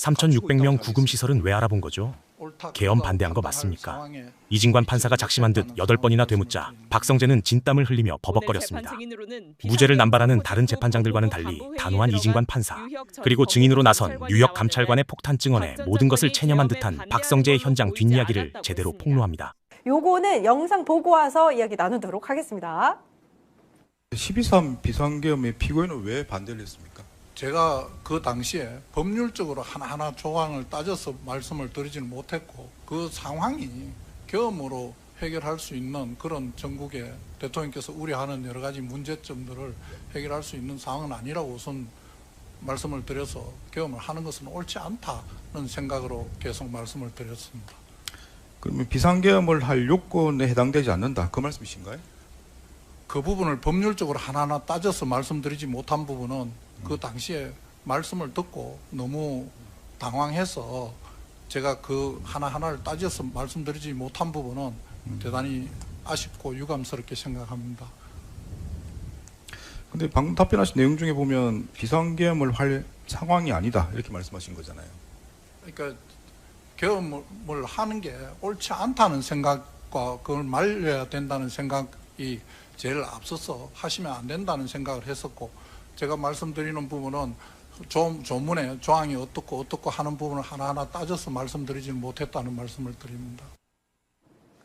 3,600명 구금시설은 왜 알아본 거죠? 계엄 반대한 거 맞습니까? 이진관 판사가 작심한 듯 8번이나 되묻자 박성재는 진땀을 흘리며 버벅거렸습니다. 무죄를 남발하는 다른 재판장들과는 달리 단호한 이진관 판사, 그리고 증인으로 나선 뉴욕 감찰관의 폭탄 증언에 모든 것을 체념한 듯한 박성재의 현장 뒷이야기를 제대로 폭로합니다. 요거는 영상 보고 와서 이야기 나누도록 하겠습니다. 12.3 비상계엄의 피고인은 왜 반대를 했습니까? 제가 그 당시에 법률적으로 하나하나 조항을 따져서 말씀을 드리지는 못했고, 그 상황이 계엄으로 해결할 수 있는 그런 전국에 대통령께서 우려하는 여러 가지 문제점들을 해결할 수 있는 상황은 아니라고 우선 말씀을 드려서 계엄을 하는 것은 옳지 않다는 생각으로 계속 말씀을 드렸습니다. 그러면 비상계엄을 할 요건에 해당되지 않는다, 그 말씀이신가요? 그 부분을 법률적으로 하나하나 따져서 말씀드리지 못한 부분은 그 당시에 말씀을 듣고 너무 당황해서 제가 그 하나하나를 따져서 말씀드리지 못한 부분은 대단히 아쉽고 유감스럽게 생각합니다. 근데 방금 답변하신 내용 중에 보면 비상계엄을 할 상황이 아니다, 이렇게 말씀하신 거잖아요. 그러니까 계엄을 하는 게 옳지 않다는 생각과 그걸 말려야 된다는 생각이 제일 앞서서 하시면 안 된다는 생각을 했었고, 제가 말씀드리는 부분은 조문에 조항이 어떻고 하는 부분을 하나하나 따져서 말씀드리지는 못했다는 말씀을 드립니다.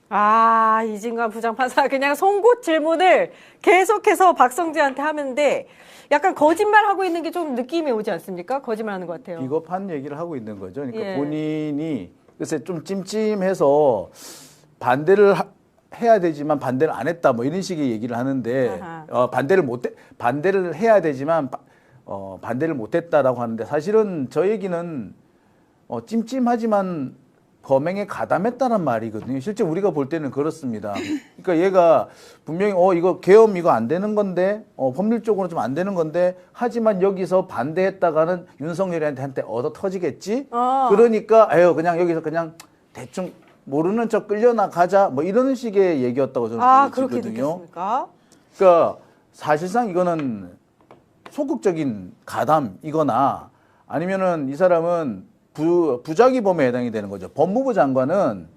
아, 이진관 부장판사 그냥 송곳 질문을 계속해서 박성재한테 하는데 약간 거짓말하고 있는 게 좀 느낌이 오지 않습니까? 거짓말하는 것 같아요. 비겁한 얘기를 하고 있는 거죠. 그러니까 예. 본인이 글쎄 좀 찜찜해서 반대를 해야 되지만 반대를 안 했다, 뭐 이런 식의 얘기를 하는데 반대를 해야 되지만 반대를 못했다라고 하는데, 사실은 저 얘기는 찜찜하지만 범행에 가담했다는 말이거든요. 실제 우리가 볼 때는 그렇습니다. 그러니까 얘가 분명히 이거 계엄 이거 안 되는 건데 법률적으로 좀 안 되는 건데, 하지만 여기서 반대했다가는 윤석열한테 얻어 터지겠지. 그러니까 그냥 여기서 그냥 대충 모르는 척 끌려나가자, 뭐 이런 식의 얘기였다고 저는 그렇게 보거든요. 느꼈습니까? 그러니까 사실상 이거는 소극적인 가담이거나 아니면은 이 사람은 부작위범에 해당이 되는 거죠. 법무부 장관은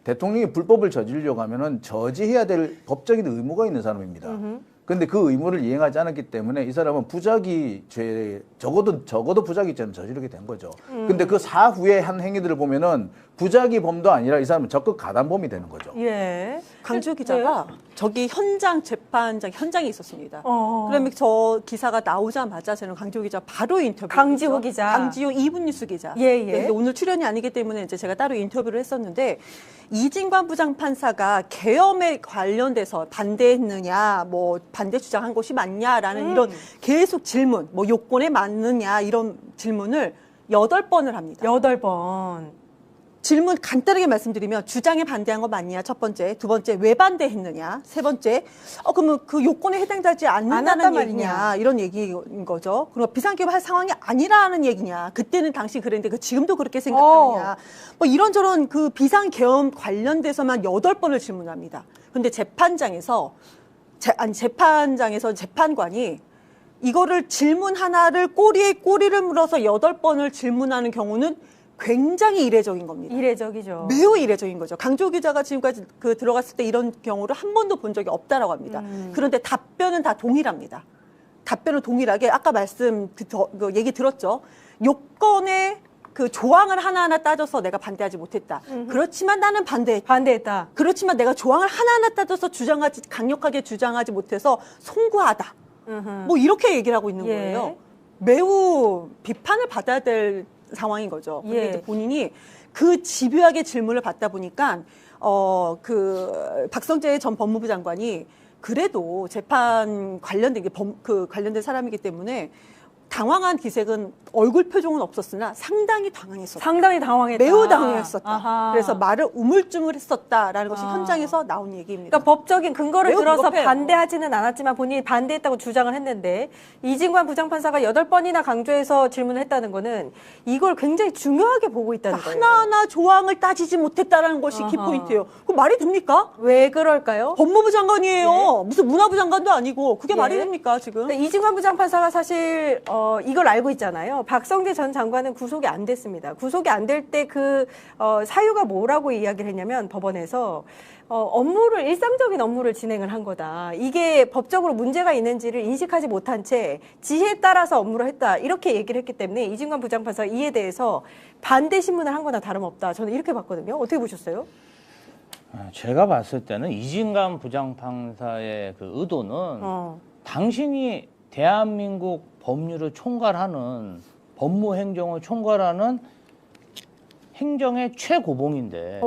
대통령이 불법을 저지르려고 하면은 저지해야 될 법적인 의무가 있는 사람입니다. 그런데 그 의무를 이행하지 않았기 때문에 이 사람은 부작위죄, 적어도 부작위죄는 저지르게 된 거죠. 근데 그 사후에 한 행위들을 보면은 부작위범도 아니라 이 사람은 적극 가담범이 되는 거죠. 예. 강지호 기자가 저기 재판장 현장에 있었습니다. 그러면 저 기사가 나오자마자 저는 강지호 기자 바로 인터뷰. 강지호 기자. 강지호 2분 뉴스 기자. 예. 오늘 출연이 아니기 때문에 이제 제가 따로 인터뷰를 했었는데, 이진관 부장판사가 계엄에 관련돼서 반대했느냐, 뭐 반대 주장한 것이 맞냐라는 이런 계속 질문, 뭐 요건에 맞느냐 이런 질문을 8번을 합니다. 8번. 질문 간단하게 말씀드리면, 주장에 반대한 거 맞냐? 첫 번째. 두 번째, 왜 반대했느냐? 세 번째, 그러면 그 요건에 해당되지 않는다는 얘기냐? 이런 얘기인 거죠. 그리고 비상계엄 할 상황이 아니라는 얘기냐? 그때는 당시 그랬는데 지금도 그렇게 생각하느냐? 뭐 이런저런 그 비상계엄 관련돼서만 8번을 질문합니다. 근데 재판장에서 재판관이 이거를 질문 하나를 꼬리에 꼬리를 물어서 8번을 질문하는 경우는 굉장히 이례적인 겁니다. 이례적이죠. 매우 이례적인 거죠. 강지호 기자가 지금까지 들어갔을 때 이런 경우를 한 번도 본 적이 없다라고 합니다. 그런데 답변은 다 동일합니다. 답변은 동일하게 아까 그 얘기 들었죠. 요건의 그 조항을 하나하나 따져서 내가 반대하지 못했다. 그렇지만 나는 반대했다. 그렇지만 내가 조항을 하나하나 따져서 강력하게 주장하지 못해서 송구하다. 뭐 이렇게 얘기를 하고 있는 거예요. 매우 비판을 받아야 될 상황인 거죠. 근데 이제 본인이 그 집요하게 질문을 받다 보니까 그 박성재 전 법무부 장관이 그래도 재판 관련된 관련된 사람이기 때문에 당황한 기색은 얼굴 표정은 없었으나 상당히 당황했었다. 상당히 당황했다. 매우 당황했었다. 아하. 그래서 말을 우물쭈물했었다라는 것이 현장에서 나온 얘기입니다. 그러니까 법적인 근거를 매우 들어서 비겁해요. 반대하지는 않았지만 본인이 반대했다고 주장을 했는데, 이진관 부장판사가 8번이나 강조해서 질문을 했다는 거는 이걸 굉장히 중요하게 보고 있다는 거예요. 하나하나 조항을 따지지 못했다라는 것이 키포인트예요. 그 말이 됩니까? 왜 그럴까요? 법무부 장관이에요. 무슨 문화부 장관도 아니고 그게 말이 됩니까 지금? 이진관 부장판사가 사실 이걸 알고 있잖아요. 박성재 전 장관은 구속이 안 됐습니다. 구속이 안 될 때 그 사유가 뭐라고 이야기를 했냐면 법원에서 일상적인 업무를 진행을 한 거다. 이게 법적으로 문제가 있는지를 인식하지 못한 채 지혜에 따라서 업무를 했다. 이렇게 얘기를 했기 때문에 이진관 부장판사 이에 대해서 반대 신문을 한 거나 다름없다. 저는 이렇게 봤거든요. 어떻게 보셨어요? 제가 봤을 때는 이진관 부장판사의 그 의도는 당신이 대한민국 법률을 총괄하는 법무행정을 총괄하는 행정의 최고봉인데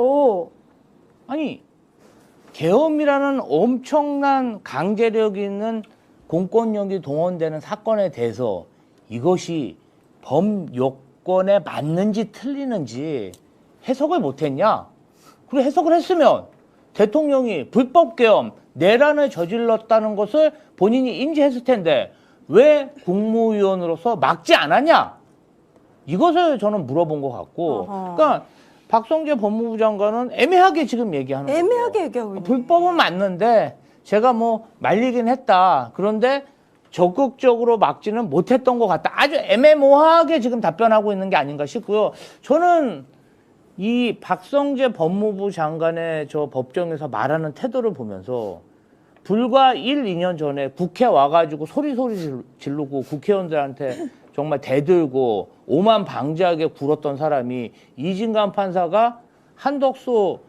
아니 계엄이라는 엄청난 강제력 있는 공권력이 동원되는 사건에 대해서 이것이 법요건에 맞는지 틀리는지 해석을 못했냐? 그리고 해석을 했으면 대통령이 불법 계엄, 내란을 저질렀다는 것을 본인이 인지했을 텐데 왜 국무위원으로서 막지 않았냐? 이것을 저는 물어본 것 같고 그러니까 박성재 법무부 장관은 애매하게 지금 얘기하는 거예요. 애매하게 얘기하고 있네. 불법은 맞는데 제가 뭐 말리긴 했다. 그런데 적극적으로 막지는 못했던 것 같다. 아주 애매모호하게 지금 답변하고 있는 게 아닌가 싶고요. 저는 이 박성재 법무부 장관의 저 법정에서 말하는 태도를 보면서 불과 1, 2년 전에 국회 와가지고 소리 지르고 국회의원들한테 정말 대들고 오만 방지하게 굴었던 사람이 이진관 판사가 한덕수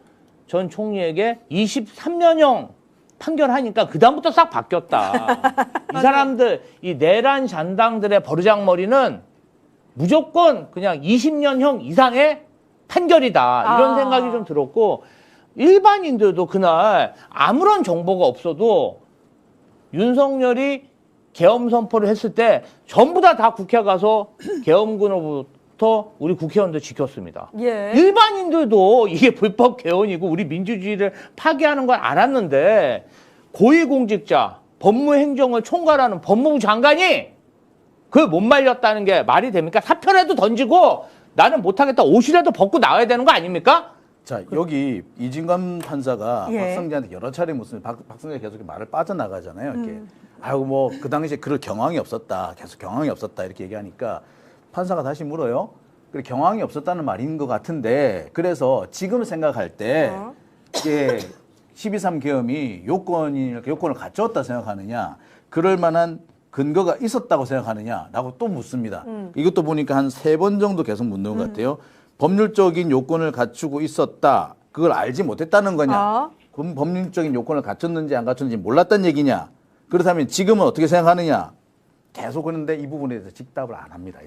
전 총리에게 23년형 판결하니까 그다음부터 싹 바뀌었다. 이 사람들, 이 내란 잔당들의 버르장머리는 무조건 그냥 20년형 이상의 판결이다. 이런 생각이 좀 들었고 일반인들도 그날 아무런 정보가 없어도 윤석열이 계엄 선포를 했을 때 전부 다 국회 가서 계엄군으로부터 우리 국회의원들 지켰습니다. 예. 일반인들도 이게 불법 계엄이고 우리 민주주의를 파괴하는 걸 알았는데 고위공직자, 법무행정을 총괄하는 법무부 장관이 그걸 못 말렸다는 게 말이 됩니까? 사표라도 던지고 나는 못하겠다 옷이라도 벗고 나와야 되는 거 아닙니까? 자, 여기 이진관 판사가 예. 박성재한테 여러 차례 무슨 박성재 계속 말을 빠져나가잖아요. 이렇게. 아이고 뭐 그 당시에 그럴 경황이 없었다. 계속 경황이 없었다. 이렇게 얘기하니까 판사가 다시 물어요. 그래 경황이 없었다는 말인 것 같은데 그래서 지금 생각할 때 이게 12.3 계엄이 요건을 갖췄다 생각하느냐 그럴 만한 근거가 있었다고 생각하느냐라고 또 묻습니다. 이것도 보니까 한 3번 정도 계속 묻는 것 같아요. 법률적인 요건을 갖추고 있었다. 그걸 알지 못했다는 거냐. 그럼 법률적인 요건을 갖췄는지 안 갖췄는지 몰랐다는 얘기냐. 그렇다면 지금은 어떻게 생각하느냐. 계속 그런데 이 부분에 대해서 직답을 안 합니다.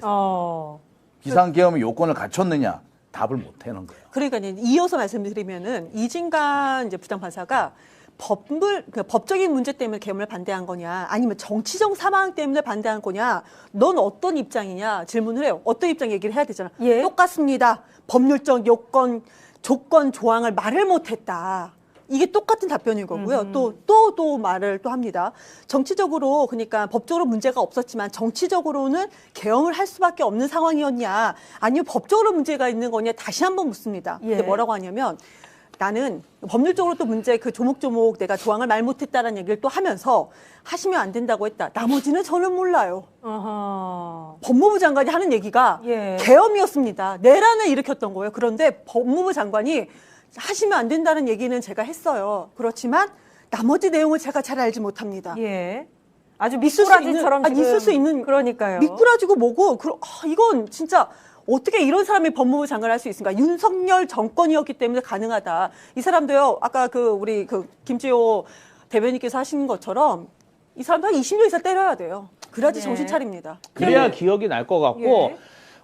비상계엄의 요건을 갖췄느냐. 답을 못 해놓은 거예요. 그러니까 이어서 말씀드리면은 이진관 이제 부장판사가 법적인 문제 때문에 계엄을 반대한 거냐, 아니면 정치적 사망 때문에 반대한 거냐, 넌 어떤 입장이냐 질문을 해요. 어떤 입장 얘기를 해야 되잖아. 예. 똑같습니다. 법률적 요건, 조건, 조항을 말을 못했다. 이게 똑같은 답변인 거고요. 또 말을 또 합니다. 정치적으로, 그러니까 법적으로 문제가 없었지만 정치적으로는 계엄을 할 수밖에 없는 상황이었냐, 아니면 법적으로 문제가 있는 거냐 다시 한번 묻습니다. 예. 근데 뭐라고 하냐면 나는 법률적으로 또 문제 그 조목조목 내가 조항을 말 못했다라는 얘기를 또 하면서 하시면 안 된다고 했다. 나머지는 저는 몰라요. 법무부 장관이 하는 얘기가 예. 계엄이었습니다. 내란을 일으켰던 거예요. 그런데 법무부 장관이 하시면 안 된다는 얘기는 제가 했어요. 그렇지만 나머지 내용을 제가 잘 알지 못합니다. 예. 아주 있을 수 있는- 미꾸라지처럼 지금 있을 수 있는 그러니까요. 미꾸라지고 뭐고 이건 진짜 어떻게 이런 사람이 법무부 장관을 할 수 있습니까? 윤석열 정권이었기 때문에 가능하다. 이 사람도요. 아까 우리 김지호 대변인께서 하신 것처럼 이 사람도 한 20년 이상 때려야 돼요. 그래야지 예. 정신 차립니다. 그래야 기억이 날 것 같고 예.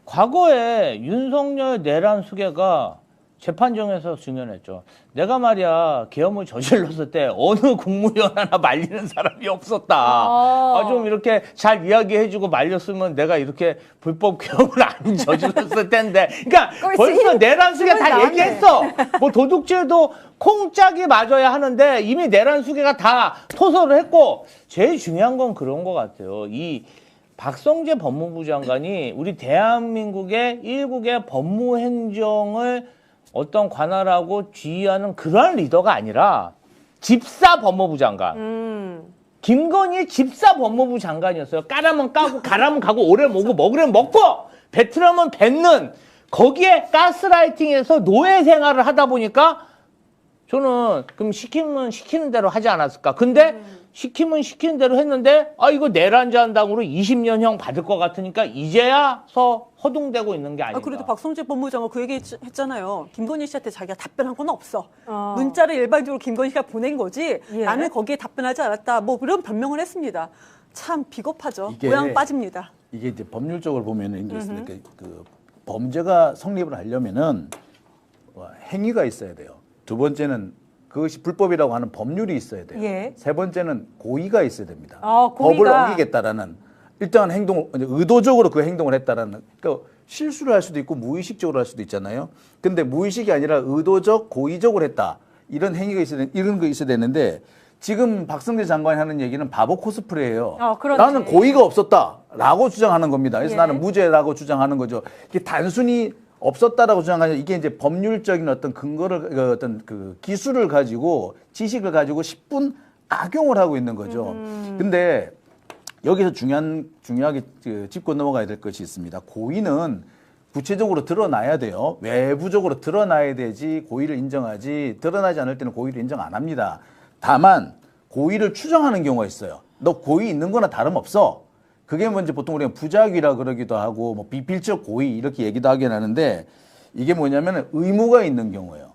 과거에 윤석열 내란 수괴가 재판정에서 증언했죠. 내가 말이야 계엄을 저질렀을 때 어느 국무위원 하나 말리는 사람이 없었다. 좀 이렇게 잘 이야기해주고 말렸으면 내가 이렇게 불법 계엄을 안 저질렀을 텐데. 그러니까 벌써 내란 수괴 다 나왔네. 얘기했어. 뭐 도둑질도 콩짝이 맞아야 하는데 이미 내란 수괴가 다 토설을 했고 제일 중요한 건 그런 것 같아요. 이 박성재 법무부 장관이 우리 대한민국의 일국의 법무행정을 어떤 관할하고 지휘하는 그러한 리더가 아니라 집사 법무부 장관. 김건희 집사 법무부 장관이었어요. 까라면 까고 가라면 가고 오래 먹고 먹으려면 먹고 뱉으려면 뱉는 거기에 가스라이팅에서 노예 생활을 하다 보니까 저는 그럼 시키면 시키는 대로 하지 않았을까. 근데 시키면 시키는 대로 했는데 이거 내란자한당으로 20년형 받을 것 같으니까 이제야서 허둥대고 있는 게 아닌가. 그래도 박성재 법무장관 그 얘기 했잖아요. 김건희 씨한테 자기가 답변한 건 없어. 문자를 일반적으로 김건희 씨가 보낸 거지. 예. 나는 거기에 답변하지 않았다. 뭐 그런 변명을 했습니다. 참 비겁하죠. 이게- 모양 빠집니다. 이게 이제 법률적으로 보면은 이게 있으니까 그 범죄가 성립을 하려면은 행위가 있어야 돼요. 두 번째는 그것이 불법이라고 하는 법률이 있어야 돼요. 예. 세 번째는 고의가 있어야 됩니다. 고의가. 법을 어기겠다라는 일정한 행동을 의도적으로 그 행동을 했다라는 그러니까 실수를 할 수도 있고 무의식적으로 할 수도 있잖아요. 근데 무의식이 아니라 의도적 고의적으로 했다. 이런 행위가 있어야 이런 거 있어야 되는데 지금 박성재 장관이 하는 얘기는 바보 코스프레예요. 그렇지. 나는 고의가 없었다라고 주장하는 겁니다. 그래서 예. 나는 무죄라고 주장하는 거죠. 이게 단순히 없었다라고 주장하냐 이게 이제 법률적인 어떤 근거를 어떤 그 기술을 가지고 지식을 가지고 10분 악용을 하고 있는 거죠. 근데 여기서 중요하게 짚고 넘어가야 될 것이 있습니다. 고의는 구체적으로 드러나야 돼요. 외부적으로 드러나야 되지 고의를 인정하지 드러나지 않을 때는 고의를 인정 안 합니다. 다만 고의를 추정하는 경우가 있어요. 너 고의 있는 거나 다름없어. 그게 먼저 보통 우리가 부작위라 그러기도 하고 뭐 비필적 고의 이렇게 얘기도 하긴 하는데 이게 뭐냐면 의무가 있는 경우예요.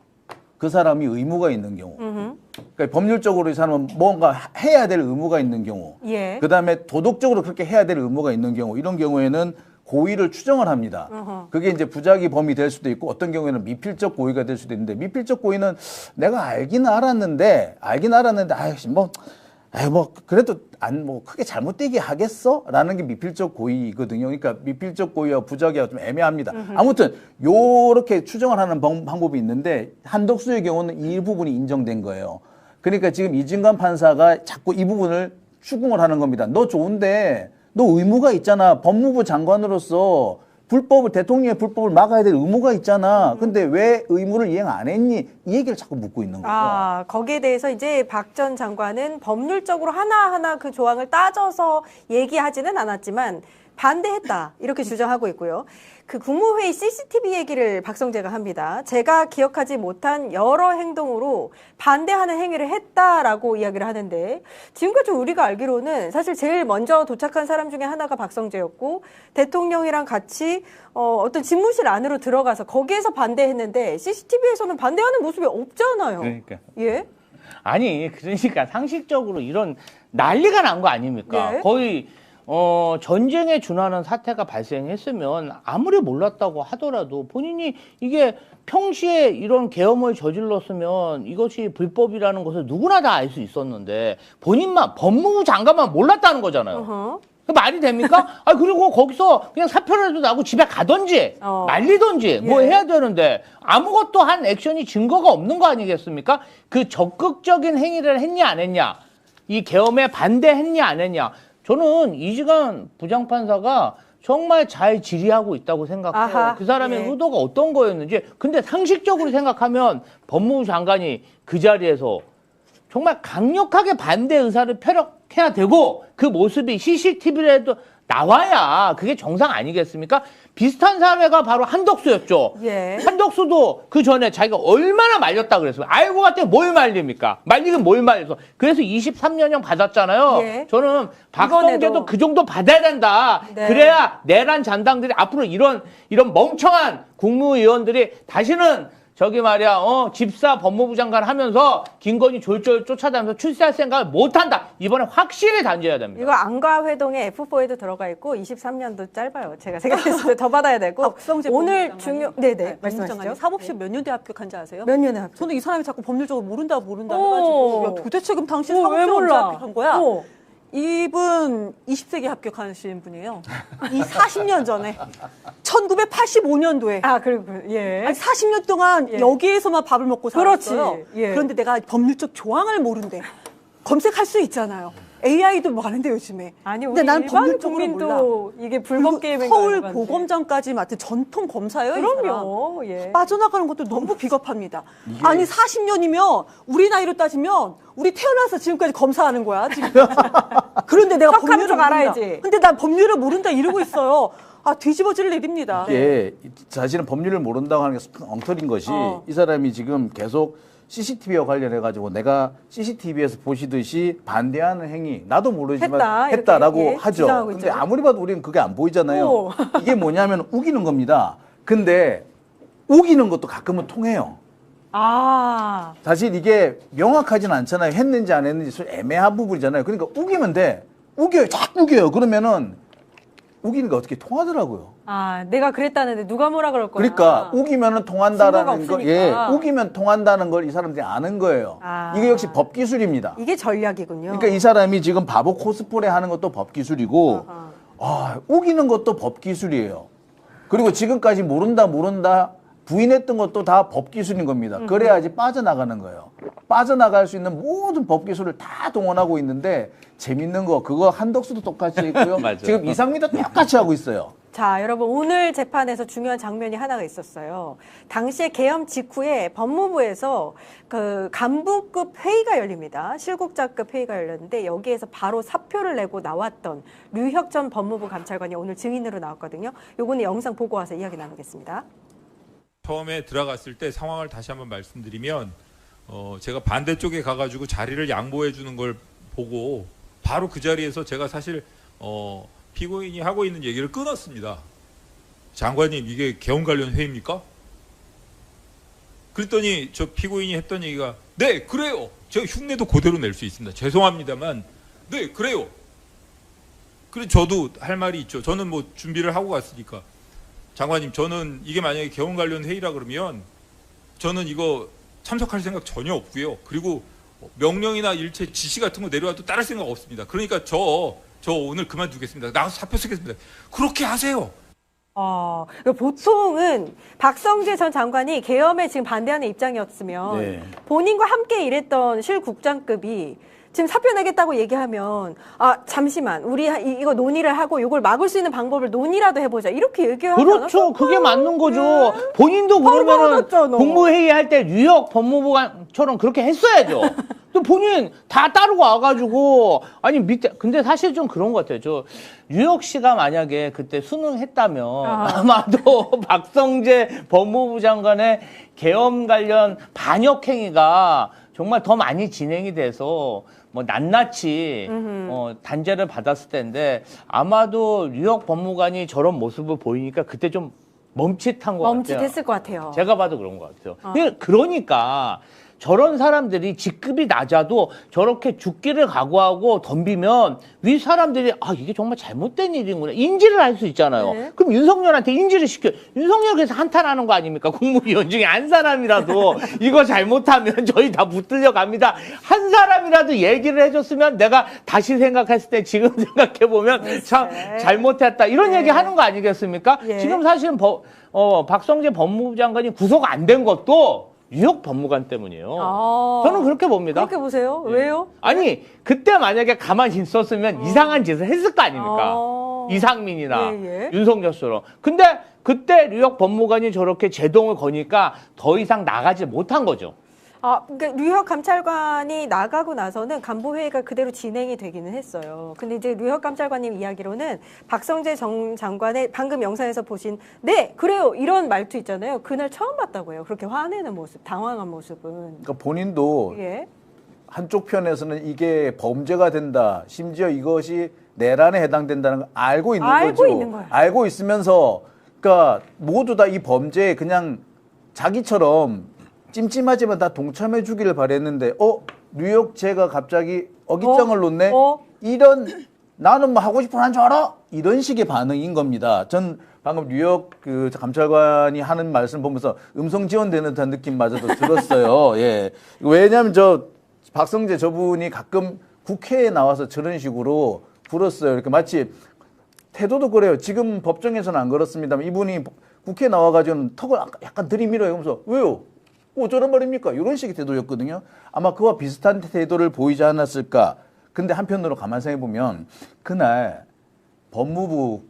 그 사람이 의무가 있는 경우. 그러니까 법률적으로 이 사람은 뭔가 해야 될 의무가 있는 경우. 예. 그다음에 도덕적으로 그렇게 해야 될 의무가 있는 경우. 이런 경우에는 고의를 추정을 합니다. 그게 이제 부작위 범위 될 수도 있고 어떤 경우에는 미필적 고의가 될 수도 있는데 미필적 고의는 내가 알긴 알았는데 그래도 크게 잘못되게 하겠어? 라는 게 미필적 고의거든요. 그러니까 미필적 고의와 부작위가 좀 애매합니다. 아무튼 요렇게 추정을 하는 방법이 있는데 한덕수의 경우는 이 부분이 인정된 거예요. 그러니까 지금 이진관 판사가 자꾸 이 부분을 추궁을 하는 겁니다. 너 좋은데 너 의무가 있잖아. 법무부 장관으로서 대통령의 불법을 막아야 될 의무가 있잖아. 근데 왜 의무를 이행 안 했니? 이 얘기를 자꾸 묻고 있는 거죠. 거기에 대해서 이제 박 전 장관은 법률적으로 하나하나 그 조항을 따져서 얘기하지는 않았지만 반대했다. 이렇게 주장하고 있고요. 그 국무회의 CCTV 얘기를 박성재가 합니다. 제가 기억하지 못한 여러 행동으로 반대하는 행위를 했다라고 이야기를 하는데 지금까지 우리가 알기로는 사실 제일 먼저 도착한 사람 중에 하나가 박성재였고 대통령이랑 같이 어떤 집무실 안으로 들어가서 거기에서 반대했는데 CCTV에서는 반대하는 모습이 없잖아요. 그러니까. 예? 아니 그러니까 상식적으로 이런 난리가 난 거 아닙니까? 예. 거의 전쟁에 준하는 사태가 발생했으면 아무리 몰랐다고 하더라도 본인이 이게 평시에 이런 계엄을 저질렀으면 이것이 불법이라는 것을 누구나 다 알 수 있었는데 본인만 법무부 장관만 몰랐다는 거잖아요. 그 말이 됩니까? 그리고 거기서 그냥 사표라도 나고 집에 가든지 말리든지 뭐 예. 해야 되는데 아무것도 한 액션이 증거가 없는 거 아니겠습니까? 그 적극적인 행위를 했냐 안 했냐, 이 계엄에 반대했냐 안 했냐, 저는 이지관 부장판사가 정말 잘 질의하고 있다고 생각해요. 그 사람의 예. 의도가 어떤 거였는지. 근데 상식적으로 생각하면 법무부 장관이 그 자리에서 정말 강력하게 반대 의사를 펴력해야 되고 그 모습이 CCTV라도 나와야 그게 정상 아니겠습니까? 비슷한 사례가 바로 한덕수였죠. 예. 한덕수도 그 전에 자기가 얼마나 말렸다 그랬어요. 알고 봤더니 뭘 말립니까? 말리긴 뭘 말려서. 그래서 23년형 받았잖아요. 예. 저는 박성재도 이번에도. 그 정도 받아야 된다. 네. 그래야 내란 잔당들이 앞으로 이런 멍청한 국무위원들이 다시는 저기 말이야, 집사 법무부 장관 하면서 김건희 졸졸 쫓아다니면서 출세할 생각을 못한다. 이번에 확실히 단죄해야 됩니다. 이거 안과회동에 F4에도 들어가 있고 23년도 짧아요. 제가 생각했을 때 더 받아야 되고 박성재 오늘 법무부 중요 장관이 네네 말씀하시죠. 사법시험 몇 년대 합격한지 아세요? 몇 년에 합격? 저는 이 사람이 자꾸 법률적으로 모른다 오. 해가지고 야, 도대체 그럼 당시 왜 사법시험 언제 몰라? 합격한 거야? 이분 20세기 합격하신 분이에요. 이 40년 전에 1985년도에 그리고 예. 아니 40년 동안 예. 여기에서만 밥을 먹고 그렇지. 살았어요. 예. 그런데 내가 법률적 조항을 모른대. 검색할 수 있잖아요. AI도 많은데 요즘에. 아니 근데 우리 난 일반 법률적으로 몰라. 국민도 이게 불법 게임인 서울 보검장까지 맡은 전통 검사예요. 이 사람. 그럼요. 예. 빠져나가는 것도 너무 비겁합니다. 아니 40년이면 우리 나이로 따지면 우리 태어나서 지금까지 검사하는 거야. 지금. 그런데 내가 척하면 법률을 척 모른다. 알아야지. 근데 난 법률을 모른다 이러고 있어요. 아 뒤집어질 일입니다. 이게 사실은 법률을 모른다고 하는 게 엉터리인 것이 이 사람이 지금 계속 CCTV와 관련해 가지고 내가 CCTV에서 보시듯이 반대하는 행위 나도 모르지만 했다라고 예, 하죠. 주장하고 근데 있죠. 아무리 봐도 우리는 그게 안 보이잖아요. 오. 이게 뭐냐면 우기는 겁니다. 근데 우기는 것도 가끔은 통해요. 아. 사실 이게 명확하진 않잖아요. 했는지 안 했는지 애매한 부분이잖아요. 그러니까 우기면 돼. 우겨요. 자꾸 우겨요. 그러면은 우기는 게 어떻게 통하더라고요. 아, 내가 그랬다는데 누가 뭐라 그럴 거야. 그러니까 우기면은 통한다라는 증거가 거, 예, 없으니까. 우기면 통한다는 걸 이 사람들이 아는 거예요. 아. 이게 역시 법 기술입니다. 이게 전략이군요. 그러니까 이 사람이 지금 바보 코스프레 하는 것도 법 기술이고, 우기는 것도 법 기술이에요. 그리고 지금까지 모른다 부인했던 것도 다 법 기술인 겁니다. 그래야지 빠져나가는 거예요. 빠져나갈 수 있는 모든 법 기술을 다 동원하고 있는데 재밌는 거 그거 한덕수도 똑같이 했고요. 지금 이상민도 똑같이 하고 있어요. 자, 여러분 오늘 재판에서 중요한 장면이 하나가 있었어요. 당시에 계엄 직후에 법무부에서 그 간부급 회의가 열립니다. 실국자급 회의가 열렸는데 여기에서 바로 사표를 내고 나왔던 류혁 전 법무부 감찰관이 오늘 증인으로 나왔거든요. 요거는 영상 보고 와서 이야기 나누겠습니다. 처음에 들어갔을 때 상황을 다시 한번 말씀드리면 제가 반대쪽에 가가지고 자리를 양보해 주는 걸 보고 바로 그 자리에서 제가 사실 피고인이 하고 있는 얘기를 끊었습니다. 장관님 이게 계엄 관련 회의입니까? 그랬더니 저 피고인이 했던 얘기가 네 그래요. 제가 흉내도 그대로 낼 수 있습니다. 죄송합니다만 네 그래요. 그래 저도 할 말이 있죠. 저는 뭐 준비를 하고 갔으니까. 장관님 저는 이게 만약에 계엄 관련 회의라 그러면 저는 이거 참석할 생각 전혀 없고요. 그리고 명령이나 일체 지시 같은 거 내려와도 따를 생각 없습니다. 그러니까 저 오늘 그만두겠습니다. 나가서 사표 쓰겠습니다. 그렇게 하세요. 보통은 박성재 전 장관이 계엄에 지금 반대하는 입장이었으면 네. 본인과 함께 일했던 실국장급이 지금 사표 내겠다고 얘기하면 아 잠시만 우리 이거 논의를 하고 이걸 막을 수 있는 방법을 논의라도 해보자 이렇게 얘기하지 그렇죠. 않았을까요? 그게 맞는 거죠. 본인도 바로 그러면은 받았잖아. 국무회의 할 때 뉴욕 법무부관처럼 그렇게 했어야죠. 또 본인 다 따르고 와가지고 아니 밑에 근데 사실 좀 그런 것 같아요. 저 뉴욕시가 만약에 그때 수능했다면 아마도 박성재 법무부 장관의 계엄 관련 반역 행위가 정말 더 많이 진행이 돼서 뭐 낱낱이 단죄를 받았을 텐데 아마도 뉴욕 법무관이 저런 모습을 보이니까 그때 좀 멈칫한 것 같아요. 멈칫했을 것 같아요. 제가 봐도 그런 것 같아요. 그러니까 저런 사람들이 직급이 낮아도 저렇게 죽기를 각오하고 덤비면 위 사람들이 아 이게 정말 잘못된 일이구나 인지를 할 수 있잖아요. 네. 그럼 윤석열한테 인지를 시켜 윤석열에서 한탄하는 거 아닙니까? 국무위원 중에 한 사람이라도 이거 잘못하면 저희 다 붙들려 갑니다. 한 사람이라도 얘기를 해줬으면 내가 다시 생각했을 때 지금 생각해보면 참 잘못했다 이런 얘기 하는 거 아니겠습니까? 예. 지금 사실은 박성재 법무부 장관이 구속 안 된 것도 뉴욕 법무관 때문이에요. 저는 그렇게 봅니다. 그렇게 보세요. 왜요? 아니 그때 만약에 가만히 있었으면 이상한 짓을 했을 거 아닙니까? 이상민이나 윤석열처럼. 근데 그때 뉴욕 법무관이 저렇게 제동을 거니까 더 이상 나가지 못한 거죠. 그러니까 류혁 감찰관이 나가고 나서는 간부회의가 그대로 진행이 되기는 했어요. 근데 이제 류혁 감찰관님 이야기로는 박성재 전 장관의 방금 영상에서 보신 네 그래요 이런 말투 있잖아요. 그날 처음 봤다고 해요. 그렇게 화내는 모습, 당황한 모습은. 그러니까 본인도 예. 한쪽 편에서는 이게 범죄가 된다. 심지어 이것이 내란에 해당된다는 걸 알고 있는 알고 거죠. 있는 거예요. 알고 있으면서 그러니까 모두 다 이 범죄에 그냥 자기처럼 찜찜하지만 다 동참해 주기를 바랬는데 뉴욕제가 갑자기 어깃장을 놓네. 이런 나는 뭐 하고 싶은 한 줄 알아? 이런 식의 반응인 겁니다. 전 방금 뉴욕 그 감찰관이 하는 말씀 보면서 음성 지원되는 듯한 느낌마저도 들었어요. 예. 왜냐하면 박성재 저분이 가끔 국회에 나와서 저런 식으로 불었어요. 이렇게 마치 태도도 그래요. 지금 법정에서는 안 그렇습니다만 이분이 국회에 나와가지고 턱을 약간 들이밀어요. 그러면서 왜요? 저런 말입니까? 이런 식의 태도였거든요. 아마 그와 비슷한 태도를 보이지 않았을까. 근데 한편으로 가만 생각해 보면 그날 법무부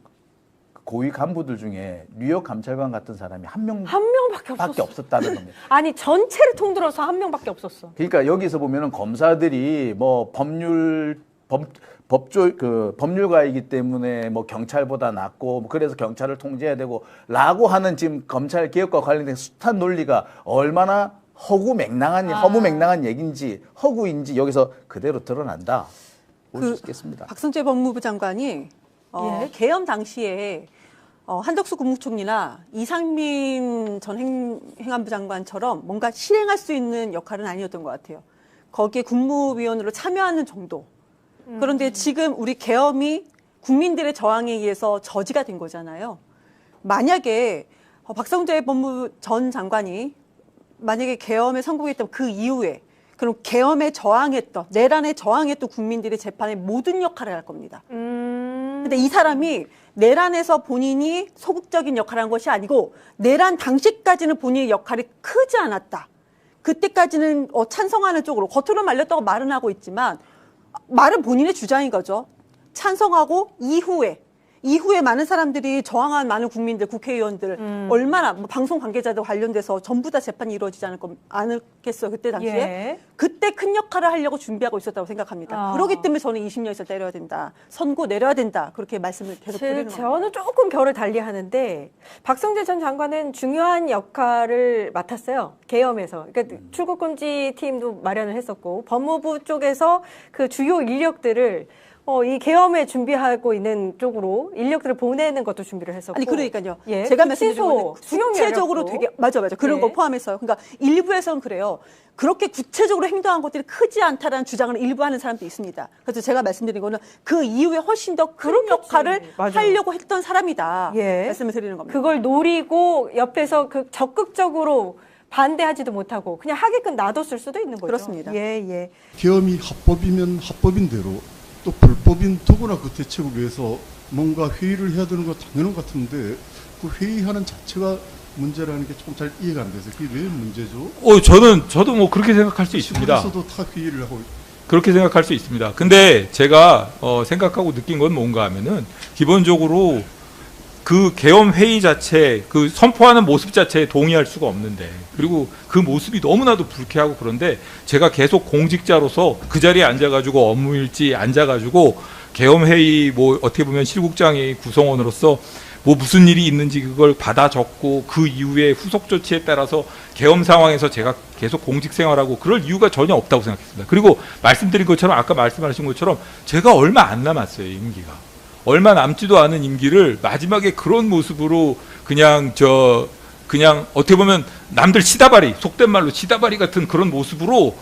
고위 간부들 중에 뉴욕 감찰관 같은 사람이 한 명밖에 없었어. 없었다는 겁니다. 아니 전체를 통틀어서 한 명밖에 없었어. 그러니까 여기서 보면은 검사들이 뭐 법률가이기 때문에 뭐 경찰보다 낫고 뭐 그래서 경찰을 통제해야 되고라고 하는 지금 검찰 개혁과 관련된 숱한 논리가 얼마나 허무맹랑한 얘기인지 허구인지 여기서 그대로 드러난다. 볼 수 있겠습니다. 박성재 법무부 장관이 예. 개엄 당시에 한덕수 국무총리나 이상민 전 행안부 장관처럼 뭔가 실행할 수 있는 역할은 아니었던 것 같아요. 거기에 국무위원으로 참여하는 정도. 그런데 지금 우리 계엄이 국민들의 저항에 의해서 저지가 된 거잖아요. 만약에 박성재 법무부 전 장관이 만약에 계엄에 성공했다면 그 이후에 그럼 계엄에 저항했던 내란에 저항했던 국민들의 재판의 모든 역할을 할 겁니다. 근데 이 사람이 내란에서 본인이 소극적인 역할을 한 것이 아니고 내란 당시까지는 본인의 역할이 크지 않았다. 그때까지는 찬성하는 쪽으로 겉으로 말렸다고 말은 하고 있지만 말은 본인의 주장인 거죠. 찬성하고 이후에 많은 사람들이 저항한 많은 국민들, 국회의원들 얼마나 뭐 방송 관계자들 관련돼서 전부 다 재판이 이루어지지 않겠어요. 그때 당시에. 예. 그때 큰 역할을 하려고 준비하고 있었다고 생각합니다. 그렇기 때문에 저는 20년 이상 때려야 된다. 선고 내려야 된다. 그렇게 말씀을 계속 드리는 겁니다. 저는 조금 결을 달리하는데 박성재 전 장관은 중요한 역할을 맡았어요. 계엄에서. 그러니까 출국금지 팀도 마련을 했었고 법무부 쪽에서 그 주요 인력들을 이 계엄에 준비하고 있는 쪽으로 인력들을 보내는 것도 준비를 했었고. 아니 그러니까요. 예. 제가 말씀드린 거는 수용 구체적으로 여력도. 되게 맞아 그런 예. 거 포함해서요. 그러니까 일부에서는 그래요. 그렇게 구체적으로 행동한 것들이 크지 않다라는 주장을 일부 하는 사람도 있습니다. 그래서 제가 말씀드린 거는 그 이후에 훨씬 더 큰 역할을 맞아요. 하려고 했던 사람이다. 예. 말씀을 드리는 겁니다. 그걸 노리고 옆에서 적극적으로 반대하지도 못하고 그냥 하게끔 놔뒀을 수도 있는 거죠. 그렇습니다. 예. 계엄이 합법이면 합법인 대로 또 불법인 더구나 그 대책을 위해서 뭔가 회의를 해야 되는 거 당연한 것 같은데 그 회의하는 자체가 문제라는 게 좀 잘 이해가 안 돼서 그게 왜 문제죠? 저도 뭐 그렇게 생각할 수 있습니다. 시골에서도 다 회의를 하고 그렇게 생각할 수 있습니다. 근데 제가 생각하고 느낀 건 뭔가 하면은 기본적으로 그 계엄 회의 자체, 그 선포하는 모습 자체에 동의할 수가 없는데, 그리고 그 모습이 너무나도 불쾌하고 그런데 제가 계속 공직자로서 그 자리에 앉아가지고 업무일지 앉아가지고 계엄 회의 뭐 어떻게 보면 실국장이 구성원으로서 뭐 무슨 일이 있는지 그걸 받아 적고 그 이후에 후속 조치에 따라서 계엄 상황에서 제가 계속 공직 생활하고 그럴 이유가 전혀 없다고 생각했습니다. 그리고 말씀드린 것처럼 아까 말씀하신 것처럼 제가 얼마 안 남았어요, 임기가. 얼마 남지도 않은 임기를 마지막에 그런 모습으로 그냥 어떻게 보면 남들 치다바리, 속된 말로 치다바리 같은 그런 모습으로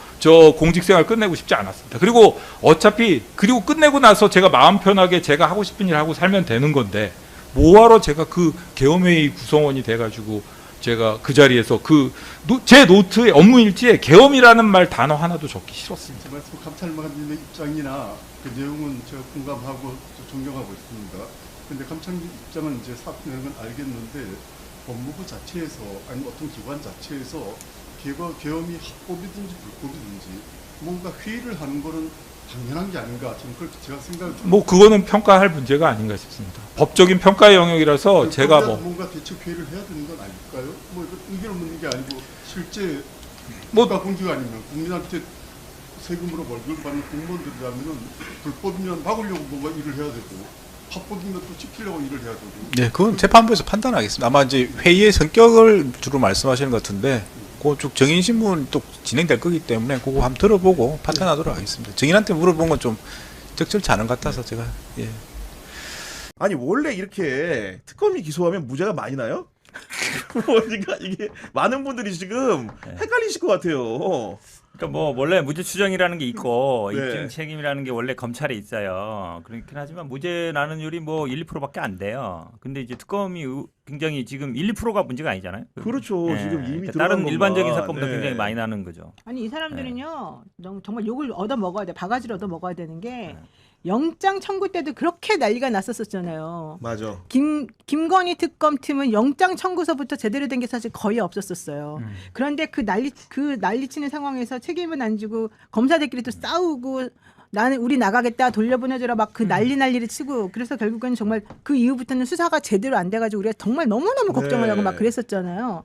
공직생활 끝내고 싶지 않았습니다. 그리고 어차피 끝내고 나서 제가 마음 편하게 제가 하고 싶은 일 하고 살면 되는 건데 뭐하러 제가 그 계엄회의 구성원이 돼가지고 제가 그 자리에서 제 노트에 업무일지에 계엄이라는 말 단어 하나도 적기 싫었습니다. 말씀 감찰관님의 입장이나 그 내용은 제가 공감하고 존경하고 있습니다. 그런데 감찰관 입장은 이제 사표 내는 건 알겠는데 법무부 자체에서 아니면 어떤 기관 자체에서 계엄이 합법이든지 불법이든지 뭔가 회의를 하는 거는 당연한 게 아닌가 저는 그렇게 제가 생각을 좀 그거는 평가할 문제가 아닌가 싶습니다. 법적인 평가의 영역이라서 제가 뭔가 대책 회의를 해야 되는 건 아닐까요? 의견을 묻는 게 아니고 실제 국가 공직 아니면 국민한테 세금으로 월급을 받는 공무원들이라면 불법이면 막으려고 뭔가 일을 해야 되고 합법이면 또 지키려고 일을 해야 되고. 네, 그건 재판부에서 판단하겠습니다. 아마 이제 회의의 성격을 주로 말씀하시는 것 같은데 그 쭉 정인 신문 또 진행될 거기 때문에 그거 한번 들어보고 판단하도록 하겠습니다. 정인한테 물어본 건 좀 적절치 않은 것 같아서 제가 예. 아니 원래 이렇게 특검이 기소하면 무죄가 많이 나요? 그러니까 이게 많은 분들이 지금 헷갈리실 것 같아요. 그러니까 뭐 원래 무죄 추정이라는 게 있고 네. 입증 책임이라는 게 원래 검찰에 있어요. 그렇긴 하지만 무죄 나는율이 뭐 1, 2%밖에 안 돼요. 근데 이제 특검이 굉장히 지금 1, 2%가 문제가 아니잖아요. 그렇죠. 네. 지금 이미 그러니까 들어간 다른 것만. 일반적인 사건보다 네. 굉장히 많이 나는 거죠. 아니 이 사람들은요 정말 욕을 얻어 먹어야 돼. 바가지를 얻어 먹어야 되는 게 영장 청구 때도 그렇게 난리가 났었잖아요. 맞아. 김건희 특검팀은 영장 청구서부터 제대로 된 게 사실 거의 없었었어요. 그런데 그 난리치는 상황에서 책임은 안 지고 검사들끼리 또 싸우고 나는 우리 나가겠다 돌려보내줘라 막 그 난리를 치고 그래서 결국은 정말 그 이후부터는 수사가 제대로 안 돼가지고 우리가 정말 너무너무 걱정을 하고 막 그랬었잖아요.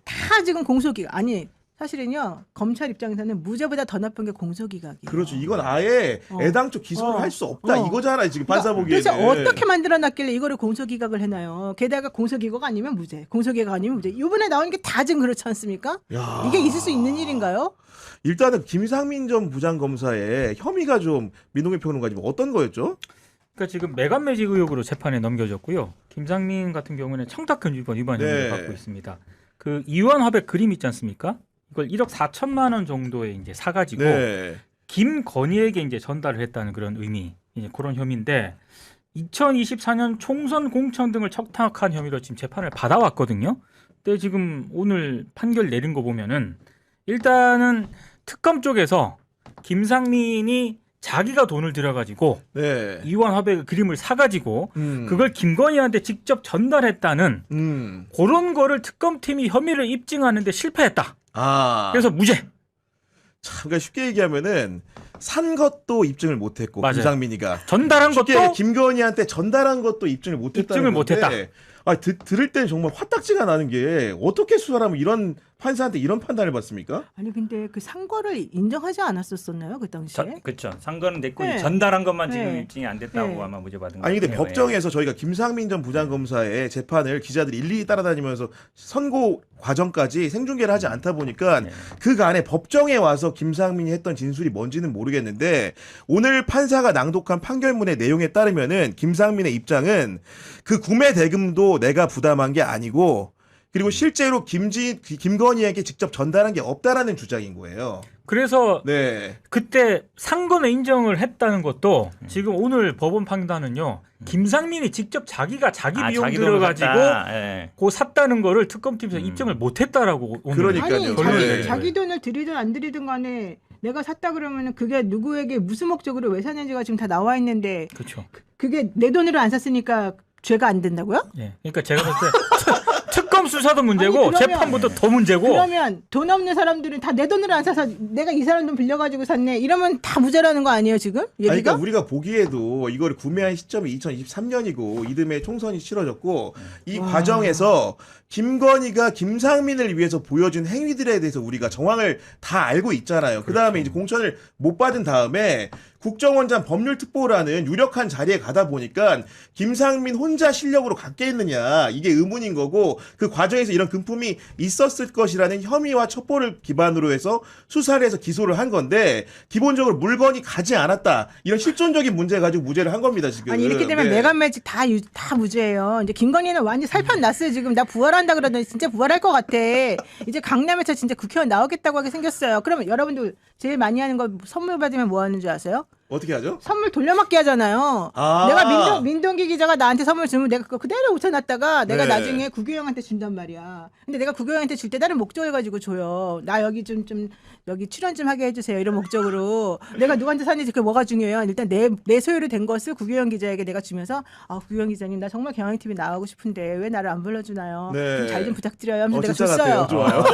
다 지금 공소기각 아니 사실은요 검찰 입장에서는 무죄보다 더 나쁜 게 공소기각이에요. 그렇죠. 이건 아예 애당초 기소를 할 수 없다 이거잖아요. 지금 판사 보기에는. 그래서 어떻게 만들어놨길래 이거를 공소기각을 해놔요. 게다가 공소기각 아니면 무죄, 공소기각 아니면 무죄. 이번에 나온 게 다 지금 그렇지 않습니까? 야. 이게 있을 수 있는 일인가요? 일단은 김상민 전 부장검사의 혐의가 좀 민동기 평론가님 어떤 거였죠? 그러니까 지금 매간매직 의혹으로 재판에 넘겨졌고요. 김상민 같은 경우는 청탁금 위반 혐의를 받고 있습니다. 그 이완 화백 그림 있지 않습니까? 이걸 1억 4천만 원 정도에 이제 사가지고 김건희에게 이제 전달을 했다는 그런 의미, 이제 그런 혐의인데 2024년 총선 공천 등을 청탁한 혐의로 지금 재판을 받아왔거든요. 근데 지금 오늘 판결 내린 거 보면은 일단은 특검 쪽에서 김상민이 자기가 돈을 들여가지고 이완 화백 그림을 사가지고 그걸 김건희한테 직접 전달했다는 그런 거를 특검팀이 혐의를 입증하는데 실패했다. 그래서 무죄. 참, 그러니까 쉽게 얘기하면은 산 것도 입증을 못했고 김상민이가 전달한 것도 김건희한테 전달한 것도 입증을 못했다는 못했다. 들을 때는 정말 화딱지가 나는 게 어떻게 수사를 하면 이런 판사한테 이런 판단을 받습니까? 아니 근데 그 산 거를 인정하지 않았었나요 그 당시에? 그렇죠. 산 거는 됐고 전달한 것만 지금 입증이 안 됐다고 아마 무죄 받은 거예요. 아니 근데 법정에서 저희가 김상민 전 부장검사의 재판을 기자들이 일일이 따라다니면서 선고 과정까지 생중계를 하지 않다 보니까 그간에 법정에 와서 김상민이 했던 진술이 뭔지는 모르겠는데 오늘 판사가 낭독한 판결문의 내용에 따르면은 김상민의 입장은 그 구매 대금도 내가 부담한 게 아니고 그리고 실제로 김건희에게 직접 전달한 게 없다라는 주장인 거예요. 그래서 그때 산 거는 인정을 했다는 것도 지금 오늘 법원 판단은요. 김상민이 직접 자기가 자기 비용 들어가지고 그 샀다는 거를 특검팀에서 입증을 못했다라고 오늘 그러니까요. 자기 돈을 들이든 안 들이든 간에 내가 샀다 그러면은 그게 누구에게 무슨 목적으로 왜 샀는지가 지금 다 나와 있는데 그게 내 돈으로 안 샀으니까 죄가 안 된다고요? 그러니까 제가 볼 때 특검 수사도 문제고 재판부터 더 문제고. 그러면 돈 없는 사람들은 다 내 돈으로 안 사서 내가 이 사람 돈 빌려가지고 샀네. 이러면 다 무죄라는 거 아니에요 지금? 얘기가? 아니, 그러니까 우리가 보기에도 이걸 구매한 시점이 2023년이고 이듬해 총선이 치러졌고 이 과정에서 김건희가 김상민을 위해서 보여준 행위들에 대해서 우리가 정황을 다 알고 있잖아요. 그다음에 이제 공천을 못 받은 다음에 국정원장 법률특보라는 유력한 자리에 가다 보니까 김상민 혼자 실력으로 갔겠느냐 이게 의문인 거고 그 과정에서 이런 금품이 있었을 것이라는 혐의와 첩보를 기반으로 해서 수사를 해서 기소를 한 건데 기본적으로 물건이 가지 않았다 이런 실존적인 문제 가지고 무죄를 한 겁니다 지금. 아니 이렇게 되면 매간매직 다 무죄예요. 이제 김건희는 완전 살판 났어요 지금. 나 부활한다 그러더니 진짜 부활할 것 같아. 이제 강남에서 진짜 국회의원 나오겠다고 하게 생겼어요. 그러면 여러분들 제일 많이 하는 거 선물 받으면 뭐 하는 줄 아세요? 어떻게 하죠? 선물 돌려막기 하잖아요. 내가 민동기 기자가 나한테 선물 주면 내가 그거 그대로 웃혀놨다가 내가 네. 나중에 구교영한테 준단 말이야. 근데 내가 구교영한테 줄 때 다른 목적을 가지고 줘요. 나 여기 좀 여기 출연 좀 하게 해주세요. 이런 목적으로. 내가 누구한테 샀는지 그게 뭐가 중요해요. 일단 내 소유로 된 것을 구교영 기자에게 내가 주면서 구교영 기자님 나 정말 경향TV 나가고 싶은데 왜 나를 안 불러주나요? 네. 잘 좀 부탁드려요. 하면서 내가 진짜 줬어요. 같아요. 좋아요.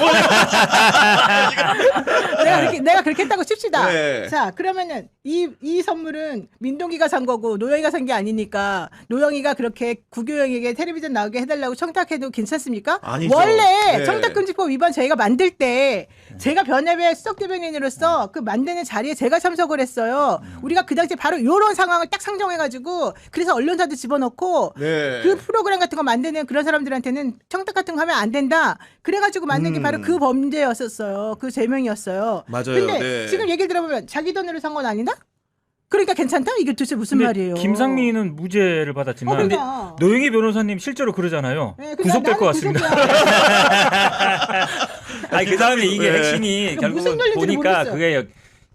내가 그렇게 했다고 칩시다. 네. 자, 그러면은 이 선물은 민동기가 산 거고 노영이가 산 게 아니니까 노영이가 그렇게 구교영에게 텔레비전 나오게 해달라고 청탁해도 괜찮습니까? 아니죠. 원래 네. 청탁금지법 위반 저희가 만들 때 제가 변협의 수석 대변인으로서 그 만드는 자리에 제가 참석을 했어요. 우리가 그 당시에 바로 이런 상황을 딱 상정해가지고 그래서 언론사도 집어넣고 네. 그 프로그램 같은 거 만드는 그런 사람들한테는 청탁 같은 거 하면 안 된다. 그래가지고 만든 게 바로 그 범죄였었어요. 그 제명이었어요. 맞아요. 근데 네. 지금 얘기를 들어보면 자기 돈으로 산 건 아니다? 그러니까 괜찮다? 이게 도대체 무슨 근데 말이에요? 김상민은 무죄를 받았지만 근데 노영희 변호사님 실제로 그러잖아요. 네, 구속될 것 같습니다. 아니 그 다음에 이게 네. 핵심이 그러니까 무슨 결국은 논리인지 보니까 모르겠어요. 그게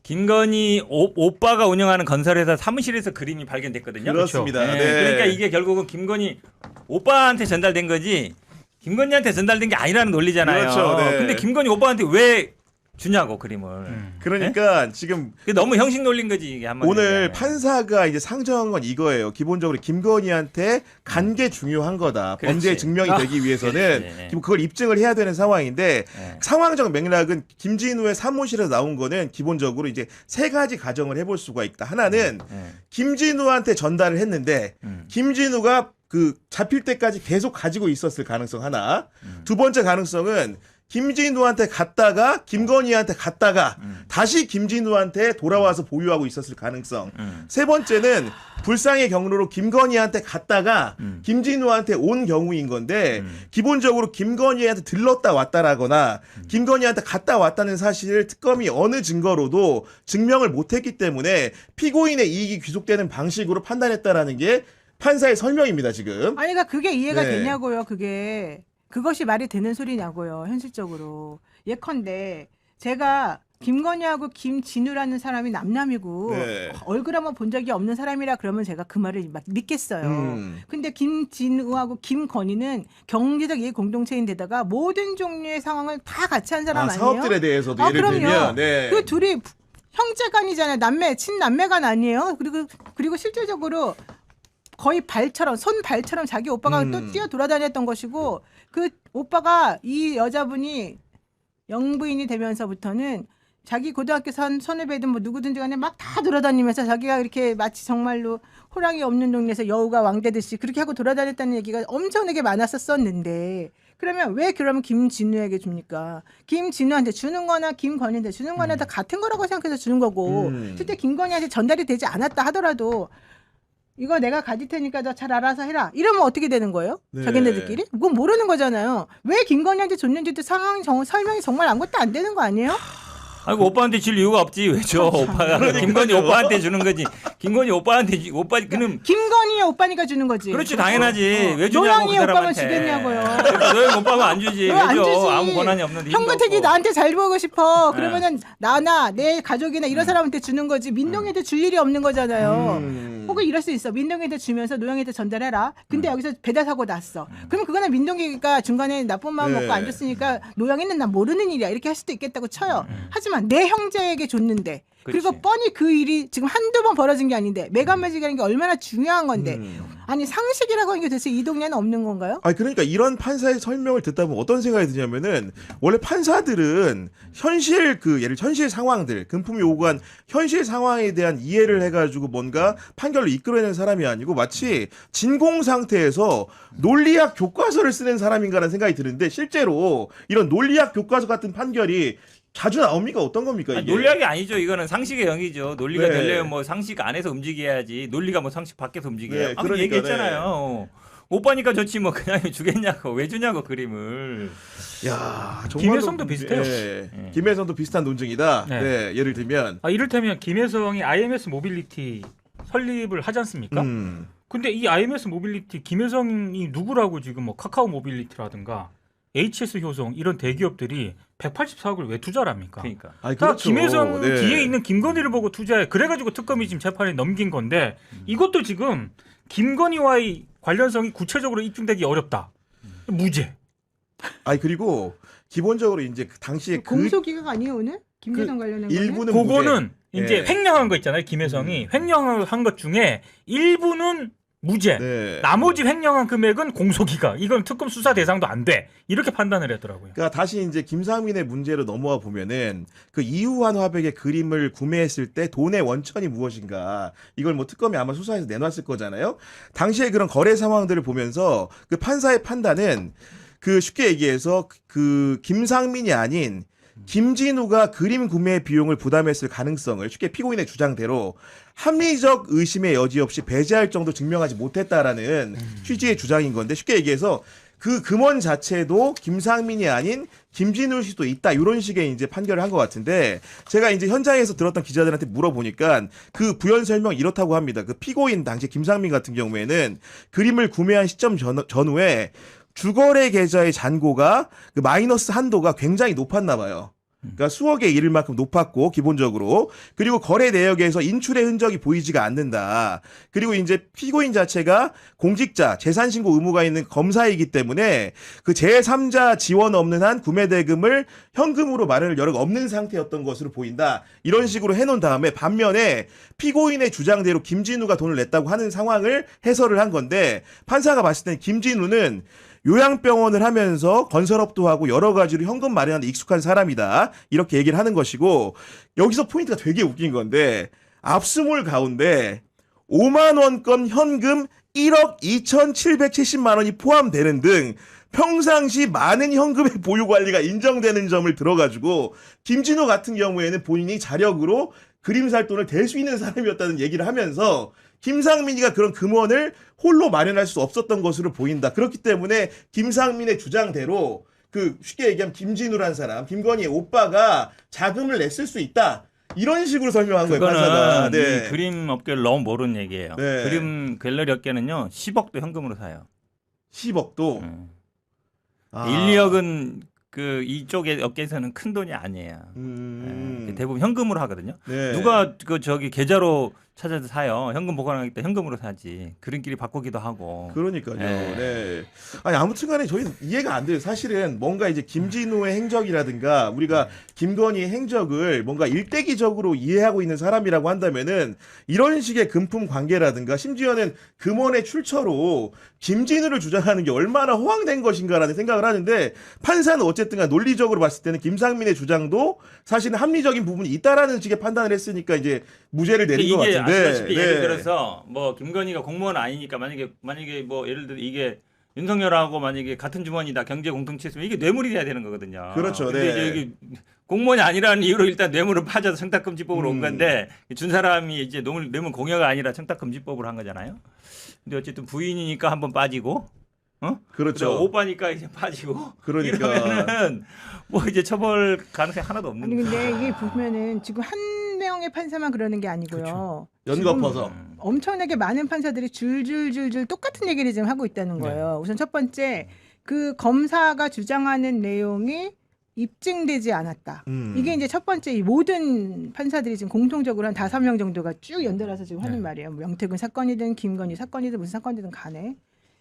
김건희 오빠가 운영하는 건설회사 사무실에서 그림이 발견됐거든요. 그렇습니다. 그렇죠? 네. 그러니까 이게 결국은 김건희 오빠한테 전달된 거지 김건희한테 전달된 게 아니라는 논리잖아요. 그렇죠. 네. 근데 김건희 오빠한테 왜 주냐고 그림을. 그러니까 지금 그게 너무 형식 놀린 거지 이게 한마디로. 오늘 판사가 이제 상정한 건 이거예요. 기본적으로 김건희한테 간 게 중요한 거다. 그렇지. 범죄 증명이 되기 위해서는 그렇지. 그걸 입증을 해야 되는 상황인데 네. 상황적 맥락은 김진우의 사무실에서 나온 거는 기본적으로 이제 세 가지 가정을 해볼 수가 있다. 하나는 김진우한테 전달을 했는데 김진우가 그 잡힐 때까지 계속 가지고 있었을 가능성 하나. 두 번째 가능성은 김진우한테 갔다가 김건희한테 갔다가 다시 김진우한테 돌아와서 보유하고 있었을 가능성. 세 번째는 불상의 경로로 김건희한테 갔다가 김진우한테 온 경우인 건데 기본적으로 김건희한테 들렀다 왔다라거나 김건희한테 갔다 왔다는 사실을 특검이 어느 증거로도 증명을 못했기 때문에 피고인의 이익이 귀속되는 방식으로 판단했다라는 게 판사의 설명입니다, 지금. 아니, 그러니까 그게 이해가 네. 되냐고요, 그게. 그것이 말이 되는 소리냐고요, 현실적으로. 예컨대 제가 김건희하고 김진우라는 사람이 남남이고 네. 얼굴 한번 본 적이 없는 사람이라 그러면 제가 그 말을 막 믿겠어요. 근데 김진우하고 김건희는 경제적 이해 공동체인데다가 모든 종류의 상황을 다 같이 한 사람 아니에요? 사업들에 대해서도 예를 그럼요. 들면 네. 그 둘이 형제간이잖아요. 친남매간 아니에요? 그리고 실질적으로 거의 손 발처럼 자기 오빠가 또 뛰어 돌아다녔던 것이고 그 오빠가 이 여자분이 영부인이 되면서부터는 자기 고등학교 선후배든 뭐 누구든지 간에 막 다 돌아다니면서 자기가 이렇게 마치 정말로 호랑이 없는 동네에서 여우가 왕되듯이 그렇게 하고 돌아다녔다는 얘기가 엄청나게 많았었는데 그러면 왜 그러면 김진우에게 줍니까? 김진우한테 주는 거나 김건희한테 주는 거나 다 같은 거라고 생각해서 주는 거고 실제 김건희한테 전달이 되지 않았다 하더라도 이거 내가 가질 테니까 너 잘 알아서 해라. 이러면 어떻게 되는 거예요? 네. 자기네들끼리? 그건 모르는 거잖아요. 왜 김건희한테 줬는지도 설명이 정말 아무것도 안 되는 거 아니에요? 아이고 오빠한테 줄 이유가 없지 왜 줘? 오빠가 김건희 오빠한테 주는 거지. 김건희 오빠한테 오빠 그는 김건희의 오빠니까 주는 거지. 그렇지 당연하지. 왜 주냐고 노영이 그 오빠만 사람한테. 주겠냐고요. 그러니까 노영 오빠가 안 주지. 왜 왜 안 줘? 주지? 아무 권한이 없는데. 형근택이 나한테 잘 보고 싶어. 네. 그러면은 나나 내 가족이나 이런 사람한테 주는 거지. 민동이한테 줄 일이 없는 거잖아요. 혹은 이럴 수 있어. 민동이한테 주면서 노영이한테 전달해라. 근데 여기서 배달 사고 났어. 그럼 그거는 민동이가 중간에 나쁜 마음 네. 먹고 안 줬으니까 노영이는 난 모르는 일이야. 이렇게 할 수도 있겠다고 쳐요. 하지만 내 형제에게 줬는데 그리고 그렇지. 뻔히 그 일이 지금 한두 번 벌어진 게 아닌데 매간매직이라는 게 얼마나 중요한 건데 아니 상식이라고 하는 게 도대체 이 동네는 없는 건가요? 아니 그러니까 이런 판사의 설명을 듣다 보면 어떤 생각이 드냐면은 원래 판사들은 현실 현실 상황들 금품이 오간 현실 상황에 대한 이해를 해가지고 뭔가 판결을 이끌어내는 사람이 아니고 마치 진공 상태에서 논리학 교과서를 쓰는 사람인가라는 생각이 드는데 실제로 이런 논리학 교과서 같은 판결이 자주 나옵니까? 어떤 겁니까 이게? 아니, 논리학이 아니죠. 이거는 상식의 영이죠. 논리가 네. 되려면 뭐 상식 안에서 움직여야지. 논리가 뭐 상식 밖에서 움직여요. 네, 아까 그러니까, 얘기했잖아요. 오빠니까 좋지 뭐 그냥 주겠냐고 왜 주냐고 그림을. 야, 정말로 김혜성도 비슷해요. 예. 김혜성도 비슷한 논증이다. 네. 네, 예를 들면 이를테면 김혜성이 IMS 모빌리티 설립을 하지 않습니까? 근데 이 IMS 모빌리티 김혜성이 누구라고 지금 뭐 카카오 모빌리티라든가 HS 효성 이런 대기업들이 184억을 왜 투자를 합니까? 그러니까. 아니, 다 그렇죠. 김혜성 네. 뒤에 있는 김건희를 보고 투자해. 그래가지고 특검이 지금 재판에 넘긴 건데 이것도 지금 김건희와의 관련성이 구체적으로 입증되기 어렵다. 무죄. 아니 그리고 기본적으로 이제 그 당시에 공소기각 아니에요 오늘? 김재동 관련한 거는? 일부는 그거는 무죄. 이제 네. 횡령한 거 있잖아요. 김혜성이 횡령한 것 중에 일부는 무죄. 네. 나머지 횡령한 금액은 공소기각. 이건 특검 수사 대상도 안 돼. 이렇게 판단을 했더라고요. 그러니까 다시 이제 김상민의 문제로 넘어와 보면은 그 이후한 화백의 그림을 구매했을 때 돈의 원천이 무엇인가 이걸 뭐 특검이 아마 수사해서 내놨을 거잖아요. 당시에 그런 거래 상황들을 보면서 그 판사의 판단은 그 쉽게 얘기해서 그 김상민이 아닌 김진우가 그림 구매 비용을 부담했을 가능성을 쉽게 피고인의 주장대로 합리적 의심의 여지 없이 배제할 정도 증명하지 못했다라는 취지의 주장인 건데 쉽게 얘기해서 그 금원 자체도 김상민이 아닌 김진우일 수도 있다 이런 식의 이제 판결을 한 것 같은데 제가 이제 현장에서 들었던 기자들한테 물어보니까 그 부연 설명 이렇다고 합니다. 그 피고인 당시 김상민 같은 경우에는 그림을 구매한 시점 전후에 주거래 계좌의 잔고가 그 마이너스 한도가 굉장히 높았나 봐요. 그러니까 수억에 이를 만큼 높았고 기본적으로 그리고 거래 내역에서 인출의 흔적이 보이지가 않는다. 그리고 이제 피고인 자체가 공직자 재산 신고 의무가 있는 검사이기 때문에 그 제3자 지원 없는 한 구매 대금을 현금으로 마련할 여력이 없는 상태였던 것으로 보인다. 이런 식으로 해놓은 다음에 반면에 피고인의 주장대로 김진우가 돈을 냈다고 하는 상황을 해설을 한 건데 판사가 봤을 때는 김진우는 요양병원을 하면서 건설업도 하고 여러 가지로 현금 마련하는 데 익숙한 사람이다. 이렇게 얘기를 하는 것이고 여기서 포인트가 되게 웃긴 건데 압수물 가운데 5만 원권 현금 1억 2,770만 원이 포함되는 등 평상시 많은 현금의 보유 관리가 인정되는 점을 들어가지고 김진호 같은 경우에는 본인이 자력으로 그림 살 돈을 댈 수 있는 사람이었다는 얘기를 하면서 김상민이가 그런 금원을 홀로 마련할 수 없었던 것으로 보인다. 그렇기 때문에 김상민의 주장대로 그 쉽게 얘기하면 김진우란 사람, 김건희의 오빠가 자금을 냈을 수 있다. 이런 식으로 설명한 거예요. 판사가. 네. 이 그림 업계를 너무 모르는 얘기예요. 네. 그림 갤러리 업계는요 10억도 현금으로 사요. 10억도. 아. 1, 2억은 그 이쪽의 업계에서는 큰 돈이 아니에요. 네. 대부분 현금으로 하거든요. 네. 누가 그 저기 계좌로 찾아서 사요. 현금 보관하기 때문에 현금으로 사지. 그림끼리 바꾸기도 하고. 그러니까요. 네. 아니 아무튼간에 저희는 이해가 안 돼요. 사실은 뭔가 이제 김진우의 행적이라든가 우리가 김건희의 행적을 뭔가 일대기적으로 이해하고 있는 사람이라고 한다면은 이런 식의 금품 관계라든가 심지어는 금원의 출처로 김진우를 주장하는 게 얼마나 허황된 것인가라는 생각을 하는데 판사는 어쨌든간 논리적으로 봤을 때는 김상민의 주장도 사실은 합리적인 부분이 있다라는 식의 판단을 했으니까 이제 무죄를 내린 것 같은데. 아시다시피 예를 들어서 뭐 김건희가 공무원 아니니까 만약에 뭐 예를 들어 이게 윤석열하고 만약에 같은 주머니다 경제 공동체였으면 이게 뇌물이 돼야 되는 거거든요. 그렇죠. 근데 이제 이게 공무원이 아니라는 이유로 일단 뇌물을 파져서 청탁금지법으로 온 건데 준 사람이 이제 뇌물 공여가 아니라 청탁금지법으로 한 거잖아요. 근데 어쨌든 부인이니까 한번 빠지고, 그렇죠. 오빠니까 이제 빠지고. 그러니까 이러면은 뭐 이제 처벌 가능성이 하나도 없는. 아니 근데 이게 보면은 지금 한 명의 판사만 그러는 게 아니고요. 그렇죠. 연거퍼서 엄청나게 많은 판사들이 줄줄줄줄 똑같은 얘기를 지금 하고 있다는 거예요. 우선 첫 번째 그 검사가 주장하는 내용이 입증되지 않았다. 이게 이제 첫 번째 이 모든 판사들이 지금 공통적으로 한 5명 정도가 쭉 연달아서 지금 하는 말이에요. 뭐 명태균 사건이든 김건희 사건이든 무슨 사건이든 간에.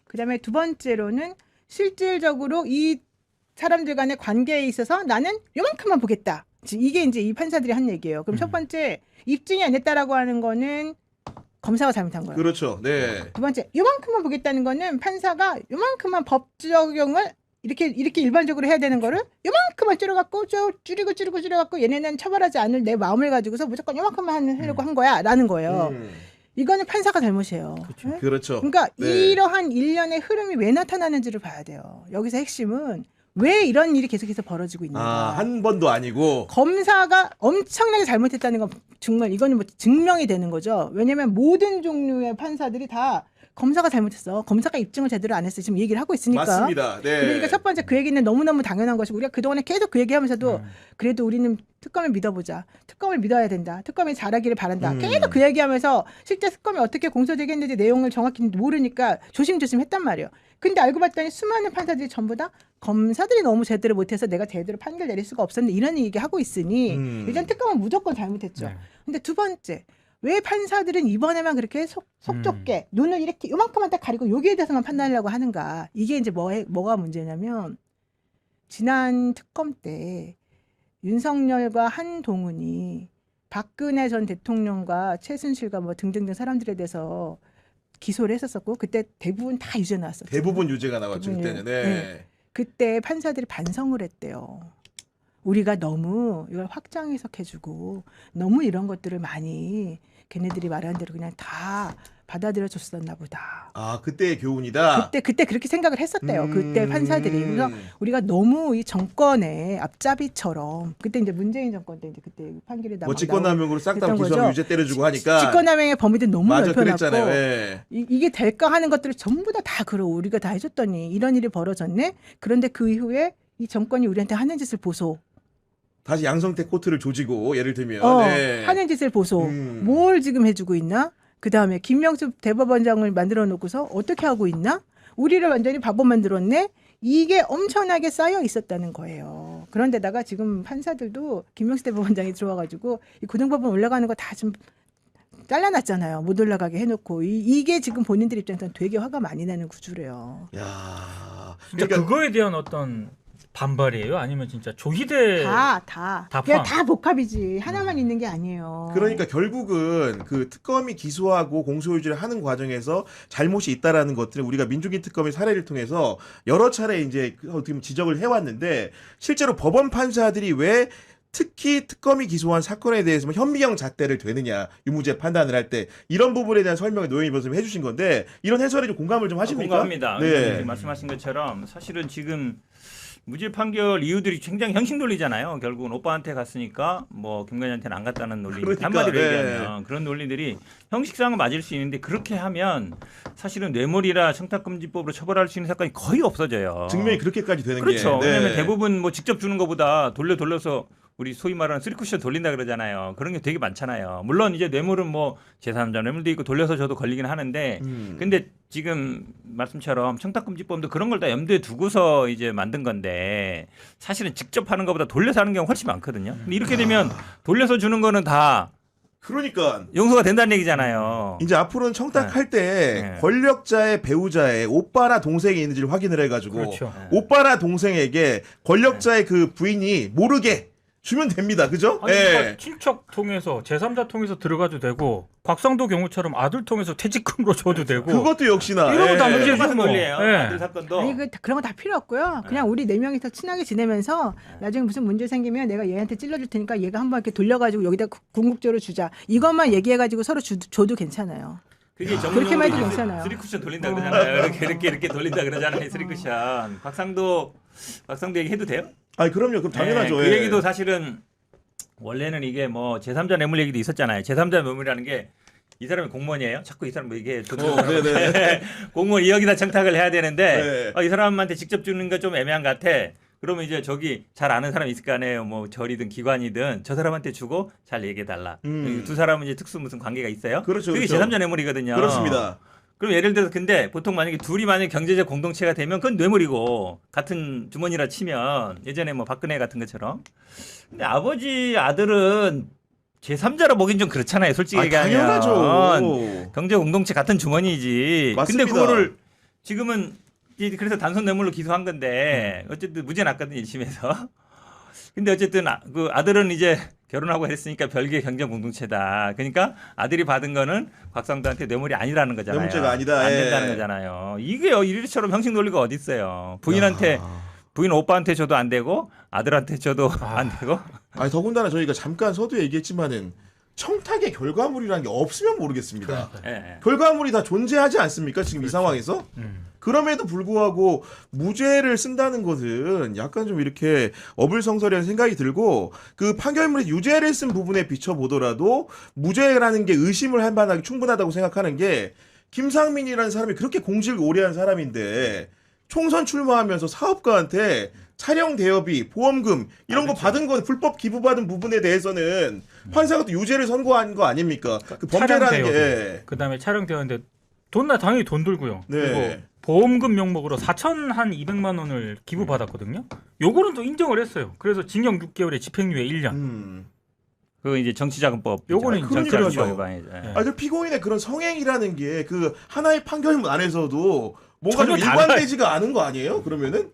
그다음에 두 번째로는 실질적으로 이 사람들 간의 관계에 있어서 나는 요만큼만 보겠다. 이게 이제 이 판사들이 한 얘기예요. 그럼 첫 번째 입증이 안 됐다라고 하는 거는 검사가 잘못한 거예요. 그렇죠. 네. 두 번째 요만큼만 보겠다는 거는 판사가 요만큼만 법 적용을 이렇게 일반적으로 해야 되는 거를 요만큼만 줄여갖고 줄여갖고 얘네는 처벌하지 않을 내 마음을 가지고서 무조건 요만큼만 하려고 한 거야라는 거예요. 이거는 판사가 잘못이에요. 그렇죠. 네? 그렇죠. 그러니까 이러한 일련의 흐름이 왜 나타나는지를 봐야 돼요. 여기서 핵심은 왜 이런 일이 계속해서 벌어지고 있는가. 한 번도 아니고. 검사가 엄청나게 잘못했다는 건 정말 이거는 뭐 증명이 되는 거죠. 왜냐하면 모든 종류의 판사들이 다 검사가 잘못했어. 검사가 입증을 제대로 안 했어. 지금 얘기를 하고 있으니까. 맞습니다. 네. 그러니까 첫 번째 그 얘기는 너무너무 당연한 것이고 우리가 그동안에 계속 그 얘기하면서도 그래도 우리는 특검을 믿어보자. 특검을 믿어야 된다. 특검이 잘하기를 바란다. 계속 그 얘기하면서 실제 특검이 어떻게 공소되겠는지 내용을 정확히 모르니까 조심조심 했단 말이에요. 근데 알고 봤더니 수많은 판사들이 전부 다 검사들이 너무 제대로 못해서 내가 제대로 판결 내릴 수가 없었는데 이런 얘기하고 있으니 일단 특검은 무조건 잘못했죠. 근데 두 번째 왜 판사들은 이번에만 그렇게 속 좁게 눈을 이렇게 요만큼만 딱 가리고 여기에 대해서만 판단하려고 하는가. 이게 이제 뭐가 문제냐면 지난 특검 때 윤석열과 한동훈이 박근혜 전 대통령과 최순실과 뭐 등등등 사람들에 대해서 기소를 했었었고 그때 대부분 다 유죄 나왔었죠. 대부분 유죄가 나왔죠. 그때는. 네. 그때 판사들이 반성을 했대요. 우리가 너무 이걸 확장 해석해주고 너무 이런 것들을 많이 걔네들이 말하는 대로 그냥 다 받아들여 줬었나 보다. 아, 그때의 교훈이다. 그때 그렇게 생각을 했었대요. 그때 판사들이. 그래서 우리가 너무 이 정권의 앞잡이처럼 그때 이제 문재인 정권 때 이제 그때 판결이 나오고 직권남용으로 싹 다 기소하고 유죄 때려주고 하니까 직권남용의 범위도 너무 넓혀놨고 네. 이게 될까 하는 것들을 전부 다 그러 우리가 다 해줬더니 이런 일이 벌어졌네. 그런데 그 이후에 이 정권이 우리한테 하는 짓을 보소. 다시 양성태 코트를 조지고 예를 들면 하는 짓을 보소. 뭘 지금 해주고 있나? 그 다음에 김명수 대법원장을 만들어 놓고서 어떻게 하고 있나? 우리를 완전히 바보 만들었네? 이게 엄청나게 쌓여 있었다는 거예요. 그런데다가 지금 판사들도 김명수 대법원장이 들어와가지고 이 고등법원 올라가는 거 다 좀 잘라놨잖아요. 못 올라가게 해놓고 이게 지금 본인들 입장에서는 되게 화가 많이 나는 구조래요. 야, 진짜 그거에 대한 어떤 반발이에요? 아니면 진짜 조희대 다 그냥 다 복합이지 하나만 있는 게 아니에요. 그러니까 결국은 그 특검이 기소하고 공소유지를 하는 과정에서 잘못이 있다라는 것들을 우리가 민중기 특검의 사례를 통해서 여러 차례 이제 어떻게 보면 지적을 해왔는데 실제로 법원 판사들이 왜 특히 특검이 기소한 사건에 대해서 현미경 잣대를 되느냐 유무죄 판단을 할 때 이런 부분에 대한 설명을 노영희 변호사님 해주신 건데 이런 해설에 좀 공감을 좀 하십니까? 공감합니다. 네. 말씀하신 것처럼 사실은 지금 무죄 판결 이유들이 굉장히 형식 논리잖아요. 결국은 오빠한테 갔으니까 뭐 김건희한테는 안 갔다는 논리. 그러니까, 한마디로 네. 얘기하면 그런 논리들이 형식상은 맞을 수 있는데 그렇게 하면 사실은 뇌물이라 청탁금지법으로 처벌할 수 있는 사건이 거의 없어져요. 증명이 그렇게까지 되는 그렇죠. 게. 네. 왜냐하면 대부분 뭐 직접 주는 것보다 돌려서 우리 소위 말하는 쓰리쿠션 돌린다 그러잖아요. 그런 게 되게 많잖아요. 물론 이제 뇌물은 뭐 제3자 뇌물도 있고 돌려서 줘도 걸리긴 하는데 근데 지금 말씀처럼 청탁금지법도 그런 걸 다 염두에 두고서 이제 만든 건데 사실은 직접 하는 것보다 돌려서 하는 경우가 훨씬 많거든요. 근데 이렇게 되면 돌려서 주는 거는 다 그러니까 용서가 된다는 얘기잖아요. 이제 앞으로는 청탁할 때 권력자의 배우자의 오빠나 동생이 있는지를 확인을 해가지고 그렇죠. 오빠나 동생에게 권력자의 그 부인이 모르게 주면 됩니다. 그죠? 아니, 그러니까 친척 통해서 제3자 통해서 들어가도 되고 곽상도 경우처럼 아들 통해서 퇴직금으로 줘도 되고 그것도 역시나 이러면 다 문제지 똑같은 뭐. 논리예요. 예. 아들 사건도. 아니 그런 거 다 필요 없고요. 그냥 우리 4명이서 친하게 지내면서 나중에 무슨 문제 생기면 내가 얘한테 찔러줄 테니까 얘가 한번 이렇게 돌려가지고 여기다 궁극적으로 주자. 이것만 얘기해가지고 서로 줘도 괜찮아요. 그게 그렇게만 해도 괜찮아요. 쓰리쿠션 돌린다 그러잖아요. 이렇게 돌린다 그러잖아요. 쓰리쿠션. 곽상도 얘기 해도 돼요? 아니 그럼요. 그럼 당연하죠. 그 얘기도 사실은 원래는 이게 뭐 제3자 뇌물 얘기도 있었잖아요. 제3자 뇌물이라는 게 이 사람이 공무원이에요. 자꾸 이 사람 뭐 이게 공무원 2억이나 청탁을 해야 되는데 이 사람한테 직접 주는 거 좀 애매한 것 같아. 그러면 이제 저기 잘 아는 사람 있을 거 아니에요. 뭐 절이든 기관이든 저 사람한테 주고 잘 얘기해달라. 두 사람은 이제 특수 무슨 관계가 있어요. 그렇죠. 그게 그렇죠. 제3자 뇌물이거든요. 그렇습니다. 그럼 예를 들어서 근데 보통 만약에 둘이 만약에 경제적 공동체가 되면 그건 뇌물이고 같은 주머니라 치면 예전에 뭐 박근혜 같은 것처럼. 근데 아버지 아들은 제3자로 보긴 좀 그렇잖아요. 솔직히 얘기하면. 당연하죠. 경제 공동체 같은 주머니지. 맞습니다. 근데 그거를 지금은 그래서 단순 뇌물로 기소한 건데 어쨌든 무죄 났거든요. 1심에서. 근데 어쨌든 그 아들은 이제 결혼하고 했으니까 별개의 경제 공동체다. 그러니까 아들이 받은 거는 곽상도한테 뇌물이 아니라는 거잖아요. 뇌물죄가 아니다. 안 예. 된다는 거잖아요. 이게 이리처럼 형식 논리가 어디 있어요. 부인 오빠한테 줘도 안 되고 아들한테 줘도 안 되고. 아니 더군다나 저희가 잠깐 서두에 얘기했지만은 청탁의 결과물이라는 게 없으면 모르겠습니다. 결과물이 다 존재하지 않습니까? 지금 이 상황에서? 그럼에도 불구하고 무죄를 쓴다는 것은 약간 좀 이렇게 어불성설이라는 생각이 들고 그 판결문에 유죄를 쓴 부분에 비춰보더라도 무죄라는 게 의심을 할 만하게 충분하다고 생각하는 게 김상민이라는 사람이 그렇게 공직을 오래 한 사람인데 총선 출마하면서 사업가한테 촬영 대여비, 보험금 이런 거 받은 건 불법 기부받은 부분에 대해서는 판사가 또 유죄를 선고한 거 아닙니까? 그 범죄라는 게. 그다음에 촬영 대여인데 당연히 돈 들고요. 네. 그리고 보험금 명목으로 4,200만 원을 기부받았거든요. 요거는 또 인정을 했어요. 그래서 징역 6개월에 집행유예 1년. 그 이제 정치자금법. 요거는 정치자금법 위반이죠. 그 피고인의 그런 성행이라는 게 그 하나의 판결문 안에서도 뭔가 좀 전혀 달라요. 일관되지가 않은 거 아니에요? 그러면은?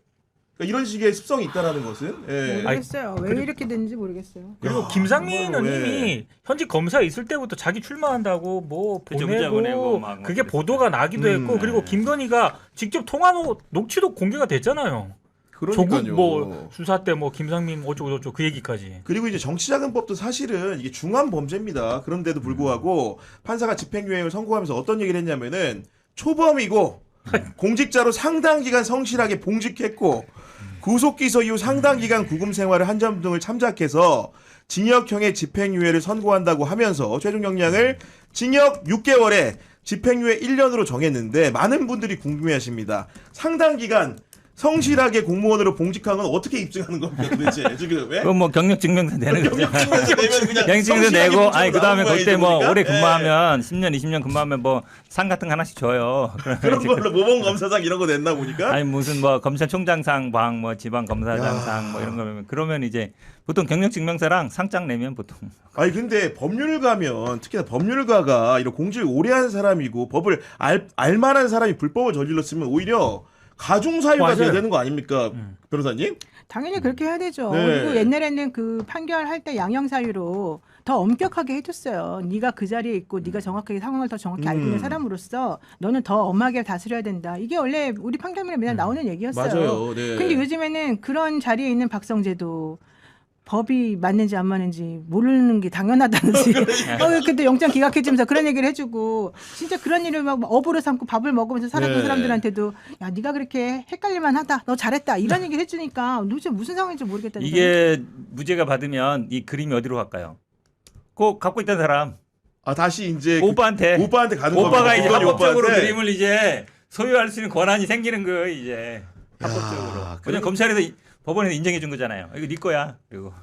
그러니까 이런 식의 습성이 있다라는 것은. 예. 모르겠어요. 왜 이렇게 됐는지 모르겠어요. 그리고 김상민은 이미 현직 검사에 있을 때부터 자기 출마한다고 뭐 그쵸, 문자 보내고 막 뭐 그게 보도가 나기도 했고 그리고 김건희가 직접 통화 녹취도 공개가 됐잖아요. 그러니까요. 조국 뭐 수사 때 뭐 김상민 어쩌고 그 얘기까지. 그리고 이제 정치자금법도 사실은 이게 중한 범죄입니다. 그런데도 불구하고 판사가 집행유예를 선고하면서 어떤 얘기를 했냐면은 초범이고 공직자로 상당 기간 성실하게 봉직했고 구속기소 이후 상당 기간 구금 생활을 한 점 등을 참작해서 징역형의 집행유예를 선고한다고 하면서 최종 형량을 징역 6개월에 집행유예 1년으로 정했는데 많은 분들이 궁금해하십니다. 상당 기간 성실하게 공무원으로 봉직한 건 어떻게 입증하는 겁니까 도대체 지금 왜? 그건 뭐 경력 증명서 내는 거죠. 경력증명서 내면 그냥 경력 증명서 내고 아니 그다음에 거야, 그때 뭐 보니까? 오래 근무하면 10년 20년 근무하면 뭐 상 같은 거 하나씩 줘요. 그런 걸로 모범검사상 이런 거 냈나 보니까. 아니 무슨 뭐 검찰총장상 방 뭐 지방검사장상 뭐 이런 거면 그러면 이제 보통 경력 증명서랑 상장 내면 보통. 아니 근데 법률가면 특히나 법률가가 이런 공직을 오래 한 사람이고 법을 알만한 사람이 불법을 저질렀으면 오히려 가중사유가 맞아요. 돼야 되는 거 아닙니까 변호사님? 당연히 그렇게 해야 되죠. 네. 그리고 옛날에는 그 판결할 때 양형사유로 더 엄격하게 해줬어요. 네가 그 자리에 있고 네가 정확하게 상황을 더 정확히 알고 있는 사람으로서 너는 더 엄하게 다스려야 된다. 이게 원래 우리 판결문에 맨날 나오는 얘기였어요. 맞아요. 네. 근데 요즘에는 그런 자리에 있는 박성재도 법이 맞는지 안 맞는지 모르는 게 당연하다는지 그때 영장 기각해주면서 그런 얘기를 해주고 진짜 그런 일을 막 업으로 삼고 밥을 먹으면서 살았던 네. 사람들한테도 야 네가 그렇게 헷갈릴만 하다 너 잘했다 이런 얘기를 해주니까 도대체 무슨 상황인지 모르겠다. 이게 무죄가 받으면 이 그림이 어디로 갈까요? 꼭 갖고 있던 사람 아 다시 이제 오빠한테 가는 오빠가 겁니다. 이제 김건희 합법적으로 오빠한테. 그림을 이제 소유할 수 있는 권한이 생기는 거예요 이제 합법적으로. 그냥 검찰에서 법원에서 인정해 준 거잖아요. 이거 네 거야. 그리고